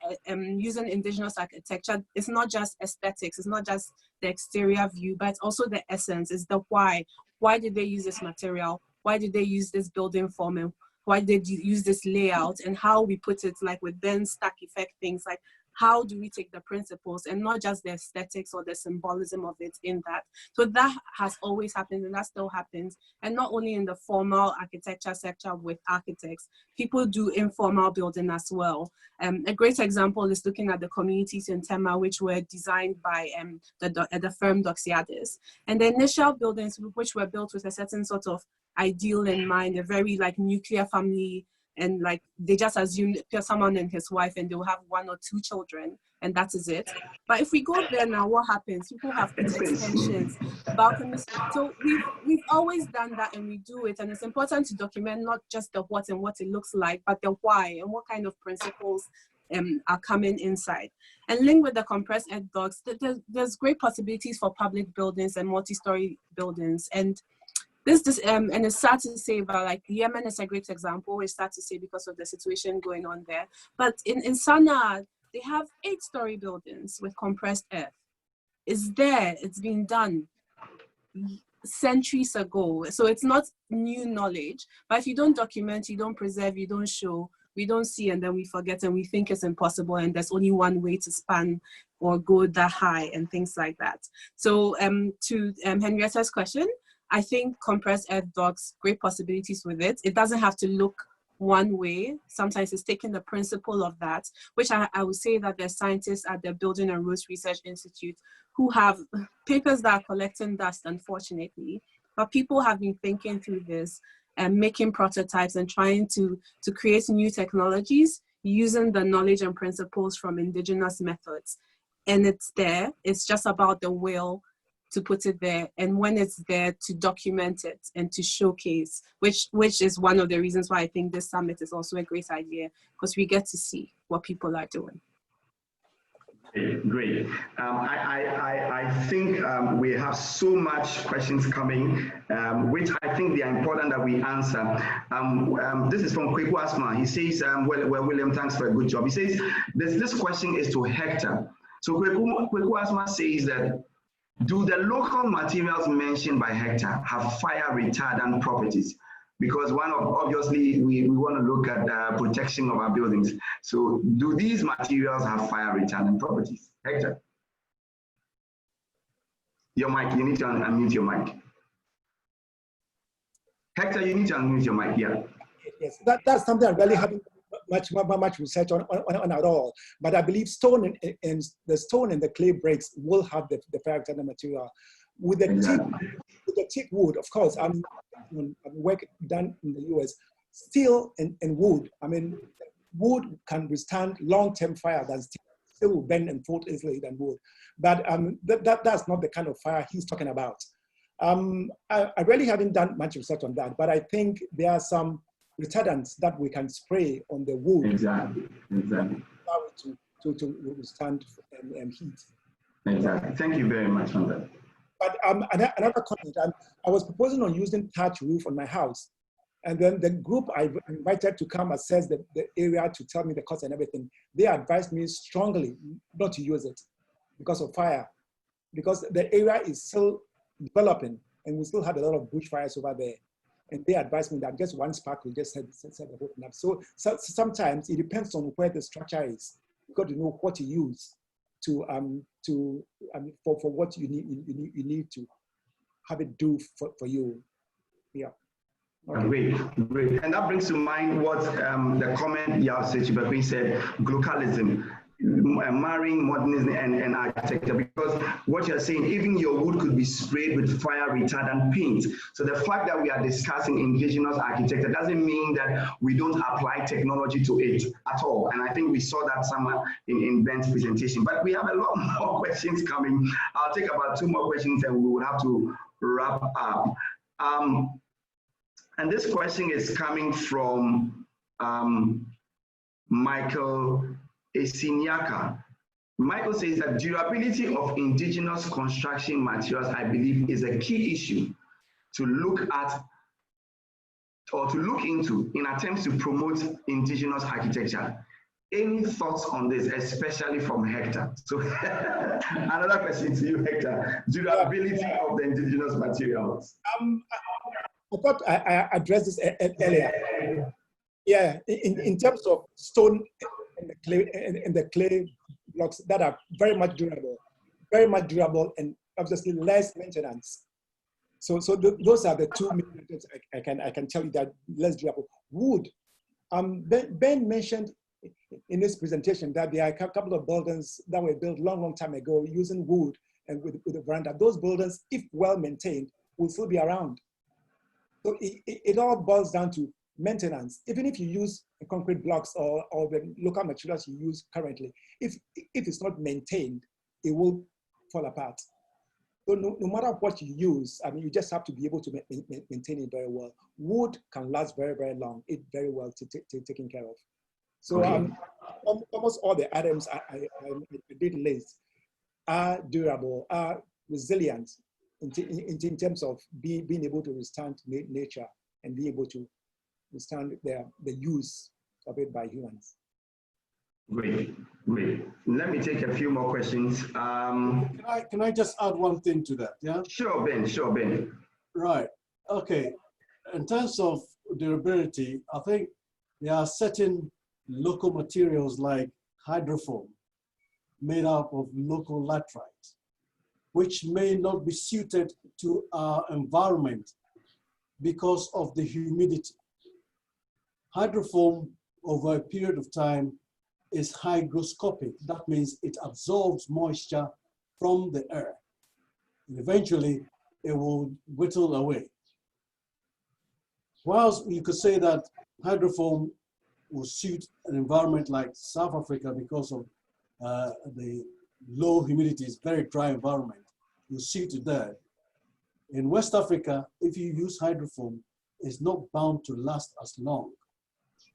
using indigenous architecture is not just aesthetics, it's not just the exterior view, but it's also the essence, is the why. Why did they use this material? Why did they use this building form? And why did you use this layout, and how we put it, like with Ben's stack effect things, like how do we take the principles and not just the aesthetics or the symbolism of it in that. So that has always happened and that still happens. And not only in the formal architecture sector with architects, people do informal building as well. A great example is looking at the communities in Tema, which were designed by the firm Doxiadis. And the initial buildings, which were built with a certain sort of ideal in mind, a very like nuclear family, and like they just assume someone and his wife and they'll have 1 or 2 children and that is it. But if we go there now, what happens? People have extensions, balconies. So we've always done that and we do it, and it's important to document not just the what and what it looks like, but the why and what kind of principles are coming inside. And linked with the compressed earth blocks, there's great possibilities for public buildings and multi-story buildings. And and it's sad to say, but like Yemen is a great example. It's sad to say because of the situation going on there. But in Sana, they have 8-story buildings with compressed earth. It's there, it's been done centuries ago. So it's not new knowledge, but if you don't document, you don't preserve, you don't show, we don't see, and then we forget and we think it's impossible and there's only one way to span or go that high and things like that. So to Henrietta's question, I think compressed earth blocks, great possibilities with it. It doesn't have to look one way. Sometimes it's taking the principle of that, which I would say that there's scientists at the Building and Roads Research Institute who have papers that are collecting dust, unfortunately, but people have been thinking through this and making prototypes and trying to create new technologies using the knowledge and principles from indigenous methods. And it's there, it's just about the will to put it there, and when it's there, to document it and to showcase, which is one of the reasons why I think this summit is also a great idea, because we get to see what people are doing. Great. I think we have so much questions coming, which I think they are important that we answer. This is from KUUKUWA Asma. He says, well, William, thanks for a good job. He says, this question is to HECTOR. So KUUKUWA Asma says that, do the local materials mentioned by HECTOR have fire retardant properties? Because obviously we want to look at the protection of our buildings. So do these materials have fire retardant properties? HECTOR. Your mic, you need to unmute your mic. HECTOR, you need to unmute your mic, yeah. Yes, that's something I really haven't much research on at all. But I believe stone and the stone and the clay bricks will have the fire retardant material. With the teak wood, of course, work done in the US, steel and wood. I mean, wood can withstand long-term fire than steel. Steel will bend and fold easily than wood. But that's not the kind of fire he's talking about. I really haven't done much research on that, but I think there are some retardants that we can spray on the wood. Exactly. To withstand heat. Exactly. Thank you very much on that. But another comment, I was proposing on using thatch roof on my house. And then the group I invited to come assess the area to tell me the cost and everything, they advised me strongly not to use it because of fire. Because the area is still developing and we still have a lot of bushfires over there. And they advised me that just one spark will just set the whole thing up. So sometimes it depends on where the structure is. You've got to know what to use for what you need to have it do for you. Yeah. Okay. Great. And that brings to mind what the comment Yao said, glocalism, marrying modernism and architecture, because what you're saying, even your wood could be sprayed with fire retardant paint. So the fact that we are discussing indigenous architecture doesn't mean that we don't apply technology to it at all. And I think we saw that somewhere in Ben's presentation. But we have a lot more questions coming. I'll take about 2 more questions and we will have to wrap up. And this question is coming from Michael Esinyaka. Michael says that durability of indigenous construction materials, I believe, is a key issue to look at or to look into in attempts to promote indigenous architecture. Any thoughts on this, especially from HECTOR? So another question to you, HECTOR, durability of the indigenous materials. I thought I addressed this earlier. Yeah, in terms of stone and the clay blocks that are very much durable, and obviously less maintenance. So those are the 2 main methods I can tell you that less durable. Wood. Ben mentioned in his presentation that there are a couple of buildings that were built long time ago using wood and with a veranda. Those buildings, if well maintained, will still be around. So it all boils down to maintenance. Even if you use concrete blocks or the local materials you use currently, if it's not maintained, it will fall apart. So no matter what you use, I mean, you just have to be able to maintain it very well. Wood can last very, very long. It's very well taken care of. So almost all the items I did list are durable, are resilient in terms of being able to withstand nature and be able to withstand the use of it by humans. Great. Let me take a few more questions. Can I just add one thing to that? Yeah. Sure, Ben. Right. Okay. In terms of durability, I think there are certain local materials like hydrofoam made up of local laterite, which may not be suited to our environment because of the humidity. Hydrofoam over a period of time is hygroscopic. That means it absorbs moisture from the air. And eventually, it will whittle away. Whilst you could say that hydrofoam will suit an environment like South Africa because of the low humidity, it's very dry environment, will suit it there. In West Africa, if you use hydrofoam, it's not bound to last as long,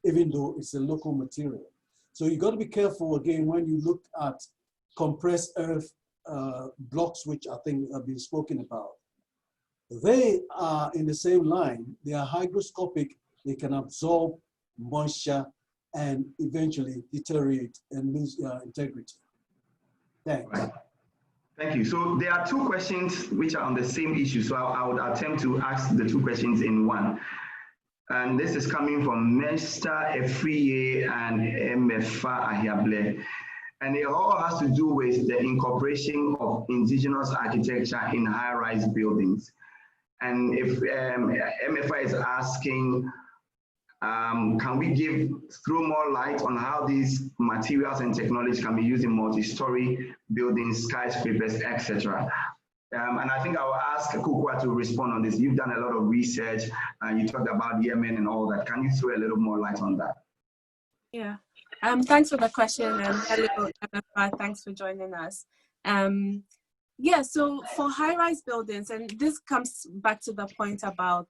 even though it's a local material. So you got to be careful again when you look at compressed earth blocks, which I think have been spoken about. They are in the same line. They are hygroscopic. They can absorb moisture and eventually deteriorate and lose integrity. Thanks. Right. Thank you. So there are 2 questions which are on the same issue. So I would attempt to ask the 2 questions in one. And this is coming from Mr. Efriye and Emefa Ahiable. And it all has to do with the incorporation of indigenous architecture in high-rise buildings. And if MFI is asking, can we throw more light on how these materials and technology can be used in multi-story buildings, skyscrapers, etc.? And I think I will ask KUUKUWA to respond on this. You've done a lot of research and you talked about Yemen and all that. Can you throw a little more light on that? Yeah, thanks for the question. Hello, MFI, thanks for joining us. Yeah, so for high-rise buildings, and this comes back to the point about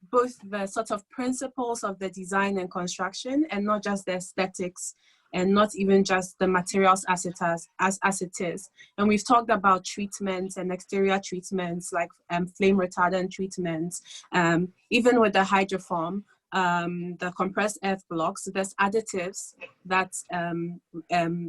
both the sort of principles of the design and construction and not just the aesthetics and not even just the materials as it is. And we've talked about treatments and exterior treatments like flame retardant treatments, even with the hydrofoam, the compressed earth blocks, there's additives that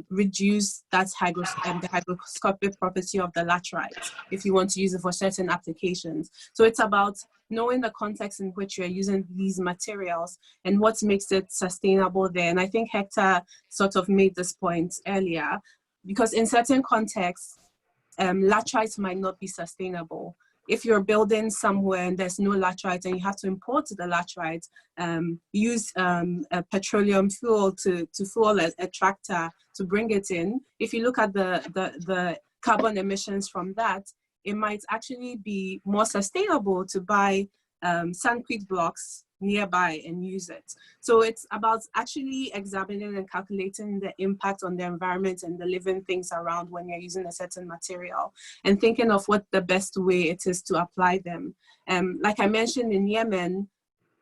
reduce that the hygroscopic property of the laterite if you want to use it for certain applications. So it's about knowing the context in which you're using these materials and what makes it sustainable there. And I think Hector sort of made this point earlier, because in certain contexts, laterites might not be sustainable. If you're building somewhere and there's no laterite and you have to import the laterite, use a petroleum fuel to fuel a tractor to bring it in. If you look at the carbon emissions from that, it might actually be more sustainable to buy sandcrete blocks nearby and use it. So it's about actually examining and calculating the impact on the environment and the living things around when you're using a certain material, and thinking of what the best way it is to apply them. Like I mentioned, in Yemen,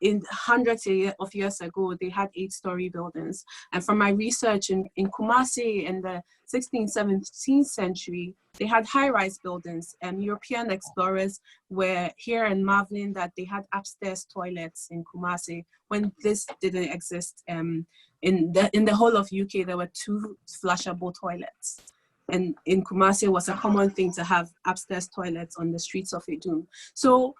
in hundreds of years ago, they had 8-story buildings. And from my research in Kumasi in the 16th, 17th century, they had high-rise buildings. And European explorers were here and marveling that they had upstairs toilets in Kumasi when this didn't exist. In the whole of UK, there were 2 flushable toilets. And in Kumasi, it was a common thing to have upstairs toilets on the streets of Idum. So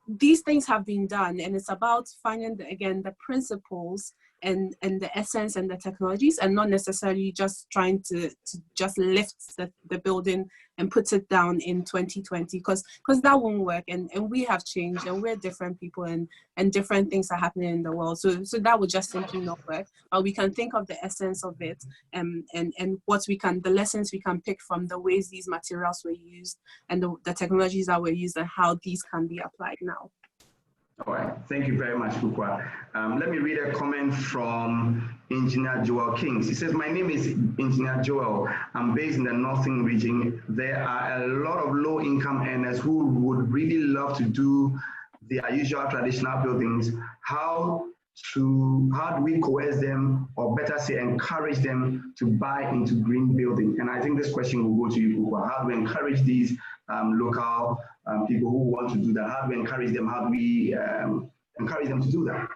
these things have been done, and it's about finding, again, the principles and the essence and the technologies, and not necessarily just trying to just lift the building and put it down in 2020, because that won't work. And we have changed, and we're different people, and different things are happening in the world. So that would just simply not work. But we can think of the essence of it, and what the lessons we can pick from the ways these materials were used and the technologies that were used, and how these can be applied now. All right, thank you very much, KUUKUWA. Let me read a comment from Engineer Joel Kings. He says, my name is Engineer Joel. I'm based in the Northern region. There are a lot of low-income earners who would really love to do their usual traditional buildings. How do we coerce them, or better say, encourage them to buy into green building? And I think this question will go to you, KUUKUWA. How do we encourage these local people who want to do that? How do we encourage them? How do we encourage them to do that?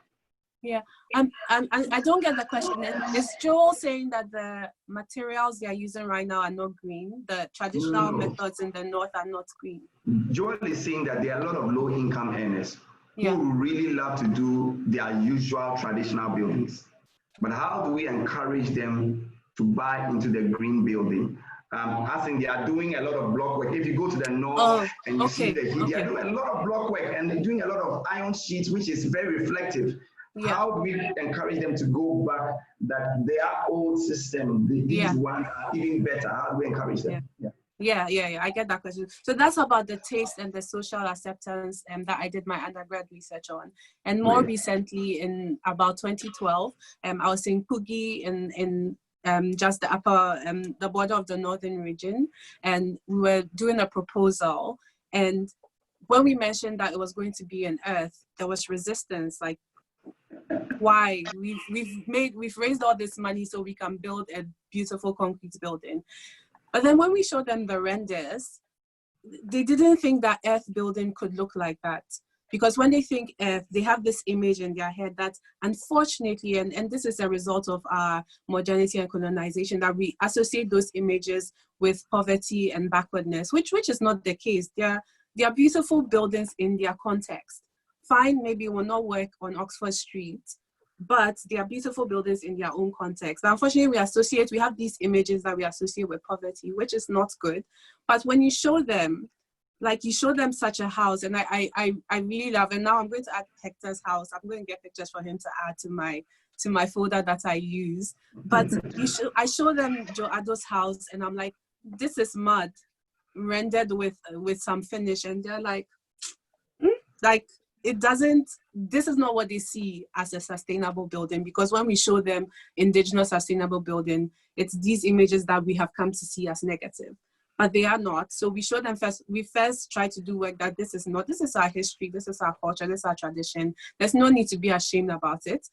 Yeah, and I don't get the question. Is Joel saying that the materials they are using right now are not green? The traditional methods in the north are not green? Joel is saying that there are a lot of low-income earners who really love to do their usual traditional buildings. But how do we encourage them to buy into the green building? I think they are doing a lot of block work. If you go to the north and you see the heat, they are doing a lot of block work, and they're doing a lot of iron sheets, which is very reflective. Yeah. How do we encourage them to go back that their old system, these ones are even better? How do we encourage them? Yeah, I get that question. So that's about the taste and the social acceptance that I did my undergrad research on. And more recently, in about 2012, I was in Kogi in just the upper, the border of the northern region, and we were doing a proposal. And when we mentioned that it was going to be an earth, there was resistance. Like, why? We've raised all this money so we can build a beautiful concrete building. But then when we showed them the renders, they didn't think that earth building could look like that. Because when they think earth, they have this image in their head that, unfortunately, and this is a result of our modernity and colonization, that we associate those images with poverty and backwardness, which is not the case. They are beautiful buildings in their context. Fine, maybe it will not work on Oxford Street, but they are beautiful buildings in their own context. Now, unfortunately, we have these images that we associate with poverty, which is not good. But when you show them, like you show them such a house, and I really love, and now I'm going to add Hector's house. I'm going to get pictures for him to add to my folder that I use. But I show them Joe Ado's house, and I'm like, this is mud rendered with some finish, and they're like, it doesn't, this is not what they see as a sustainable building, because when we show them indigenous sustainable building, it's these images that we have come to see as negative, but they are not. So we show them first, we first try to do work that this is our history, this is our culture, this is our tradition. There's no need to be ashamed about it.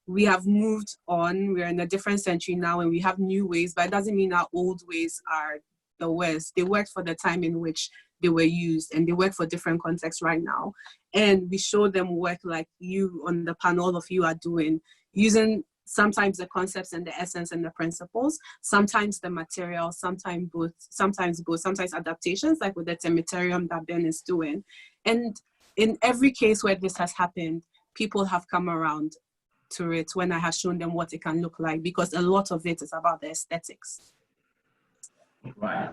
We have moved on, we're in a different century now, and we have new ways, but it doesn't mean our old ways are the worst. They worked for the time in which they were used, and they work for different contexts right now. And we show them work like you on the panel of you are doing, using sometimes the concepts and the essence and the principles, sometimes the material, sometimes both, sometimes adaptations, like with the cemeterium that Ben is doing. And in every case where this has happened, people have come around to it when I have shown them what it can look like, because a lot of it is about the aesthetics. Right.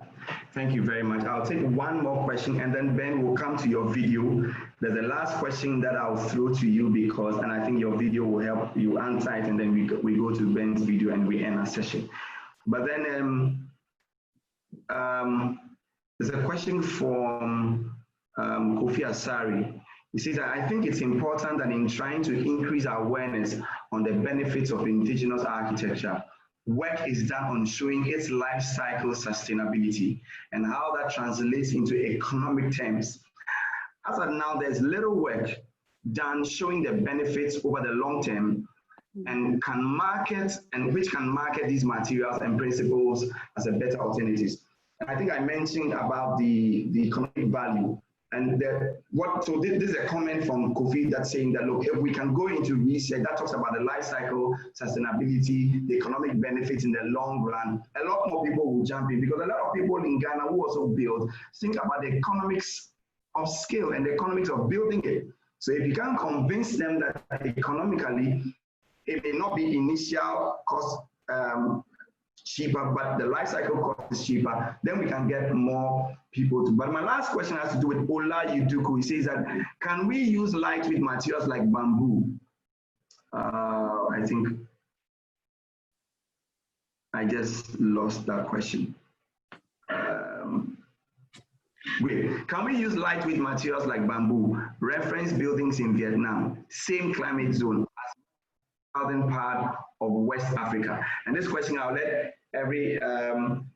Thank you very much. I'll take one more question and then Ben will come to your video. There's a last question that I'll throw to you and I think your video will help you answer it, and then we go to Ben's video and we end our session. But then there's a question from Kofi Asari. He says, I think it's important that in trying to increase our awareness on the benefits of indigenous architecture, work is done on showing its life cycle sustainability and how that translates into economic terms. As of now, there's little work done showing the benefits over the long term and which can market these materials and principles as a better alternatives. And I think I mentioned about the economic value. And so this is a comment from Kofi that's saying that, look, if we can go into research that talks about the life cycle, sustainability, the economic benefits in the long run, a lot more people will jump in, because a lot of people in Ghana who also build think about the economics of scale and the economics of building it. So if you can convince them that economically, it may not be initial cost cheaper, but the life cycle cost is cheaper, then we can get more people to. But my last question has to do with Ola Yuduku. He says that, can we use lightweight materials like bamboo? I think I just lost that question. Wait, can we use lightweight materials like bamboo? Reference buildings in Vietnam, same climate zone as the southern part of West Africa. And this question, I'll let every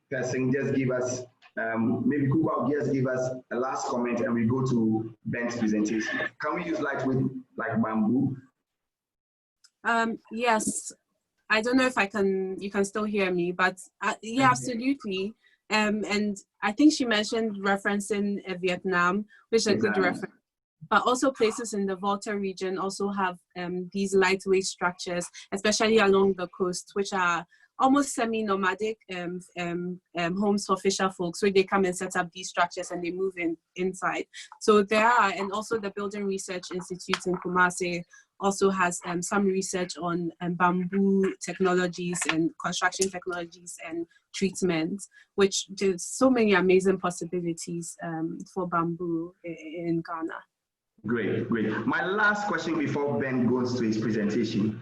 person just give us, maybe KUUKUWA will just give us a last comment and we go to Ben's presentation. Can we use lightweight like bamboo? Yes, I don't know if you can still hear me, but yeah, absolutely. And I think she mentioned referencing Vietnam, which is a good reference. But also places in the Volta region also have these lightweight structures, especially along the coast, which are almost semi-nomadic homes for fisher folks, where they come and set up these structures and they move inside. So there are, and also the Building Research Institute in Kumasi also has some research on bamboo technologies and construction technologies and treatment, which there's so many amazing possibilities for bamboo in Ghana. Great, great. My last question before Ben goes to his presentation.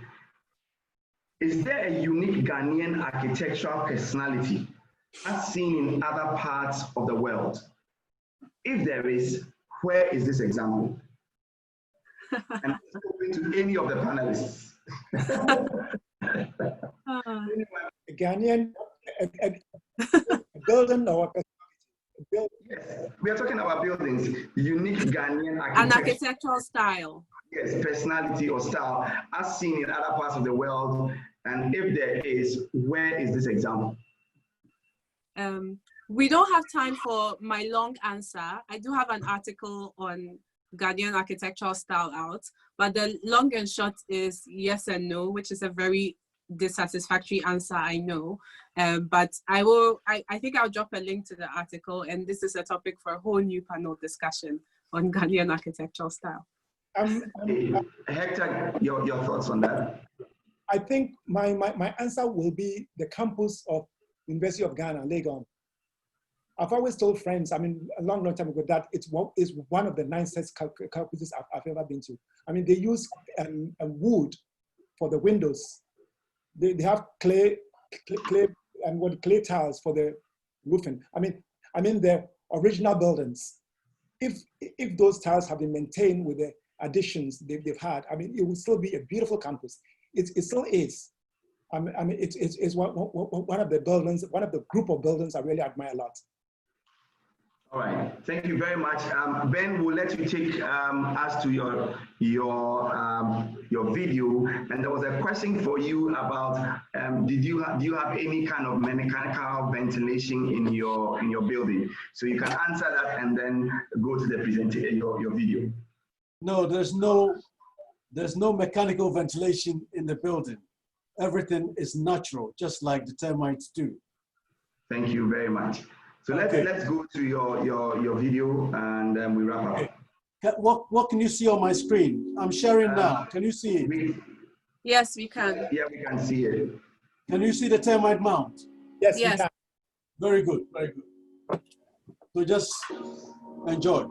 Is there a unique Ghanaian architectural personality as seen in other parts of the world? If there is, where is this example? And open to any of the panelists. A Ghanaian building or yes, we are talking about buildings, unique Ghanaian architecture. An architectural style. Yes, personality or style as seen in other parts of the world. And if there is, where is this example? We don't have time for my long answer. I do have an article on Ghanaian architectural style out, but the long and short is yes and no, which is a very dissatisfactory answer, I know. But I think I'll drop a link to the article, and this is a topic for a whole new panel discussion on Ghanaian architectural style. Hector, your thoughts on that? I think my answer will be the campus of University of Ghana, Legon. I've always told friends, I mean, a long time ago, that it's one of the nicest campuses I've ever been to. I mean, they use wood for the windows. They have clay tiles for the roofing. I mean the original buildings. If those tiles have been maintained with the additions they've had, I mean, it will still be a beautiful campus. It still is. I mean, it's one of the buildings, one of the group of buildings I really admire a lot. All right, thank you very much. Ben, we'll let you take us to your video. And there was a question for you about do you have any kind of mechanical ventilation in your building? So you can answer that and then go to the presentation, your video. No, there's no mechanical ventilation in the building. Everything is natural, just like the termites do. Thank you very much. So let's go to your video and then we wrap up. What can you see on my screen? I'm sharing now. Can you see it? Yes, we can. Yeah, we can see it. Can you see the termite mount? Yes, Yes. we can. Very good, very good. So just enjoy.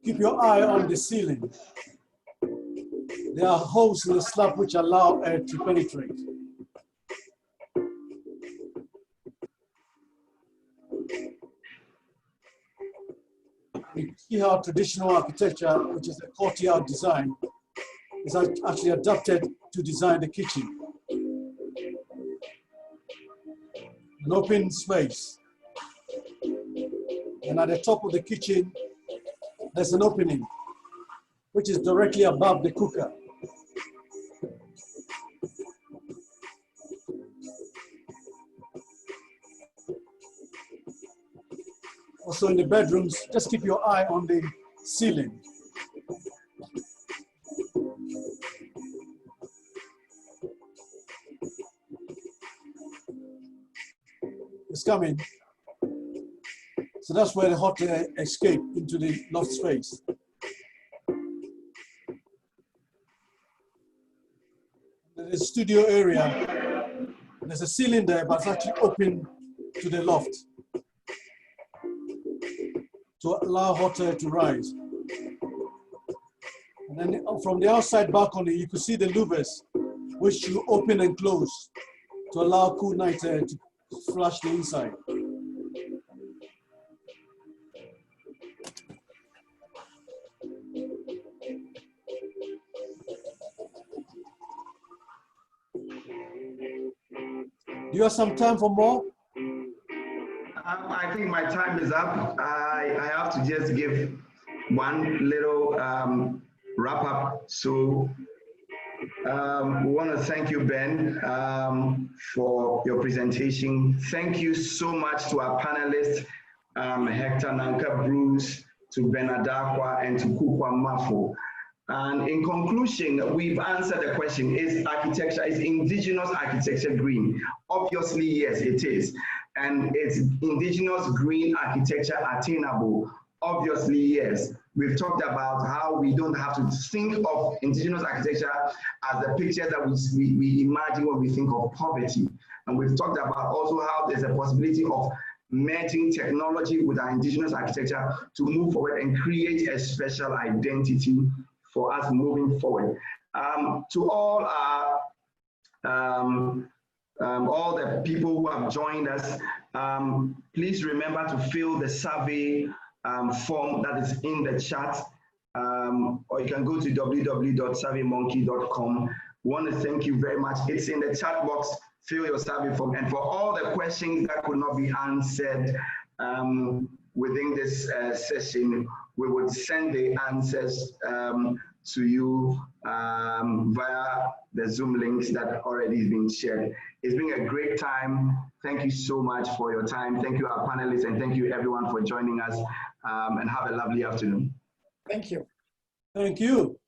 Keep your eye on the ceiling. There are holes in the slab which allow air to penetrate. You see how traditional architecture, which is a courtyard design, is actually adapted to design the kitchen. An open space. And at the top of the kitchen, there's an opening, which is directly above the cooker. Also in the bedrooms, just keep your eye on the ceiling. It's coming. So that's where the hot air escapes into the loft space. The studio area, there's a ceiling there, but it's actually open to the loft to allow hot air to rise. And then from the outside balcony, you can see the louvers, which you open and close to allow cool night air to flush the inside. Do you have some time for more? I think my time is up. I have to just give one little wrap up. So we want to thank you, Ben, for your presentation. Thank you so much to our panelists, HECTOR, NankaBRUCE, to Ben ADARKWA, and to KUUKUWA MANFUL. And in conclusion, we've answered the question, is indigenous architecture green? Obviously, yes, it is. And is indigenous green architecture attainable? Obviously, yes. We've talked about how we don't have to think of indigenous architecture as the picture that we imagine when we think of poverty. And we've talked about also how there's a possibility of merging technology with our indigenous architecture to move forward and create a special identity for us moving forward. To all the people who have joined us, please remember to fill the survey form that is in the chat, or you can go to www.surveymonkey.com. We want to thank you very much. It's in the chat box. Fill your survey form. And for all the questions that could not be answered within this session, we would send the answers to you via the Zoom links that already has been shared. It's been a great time. Thank you so much for your time. Thank you, our panelists, and thank you everyone for joining us, and have a lovely afternoon. Thank you. Thank you.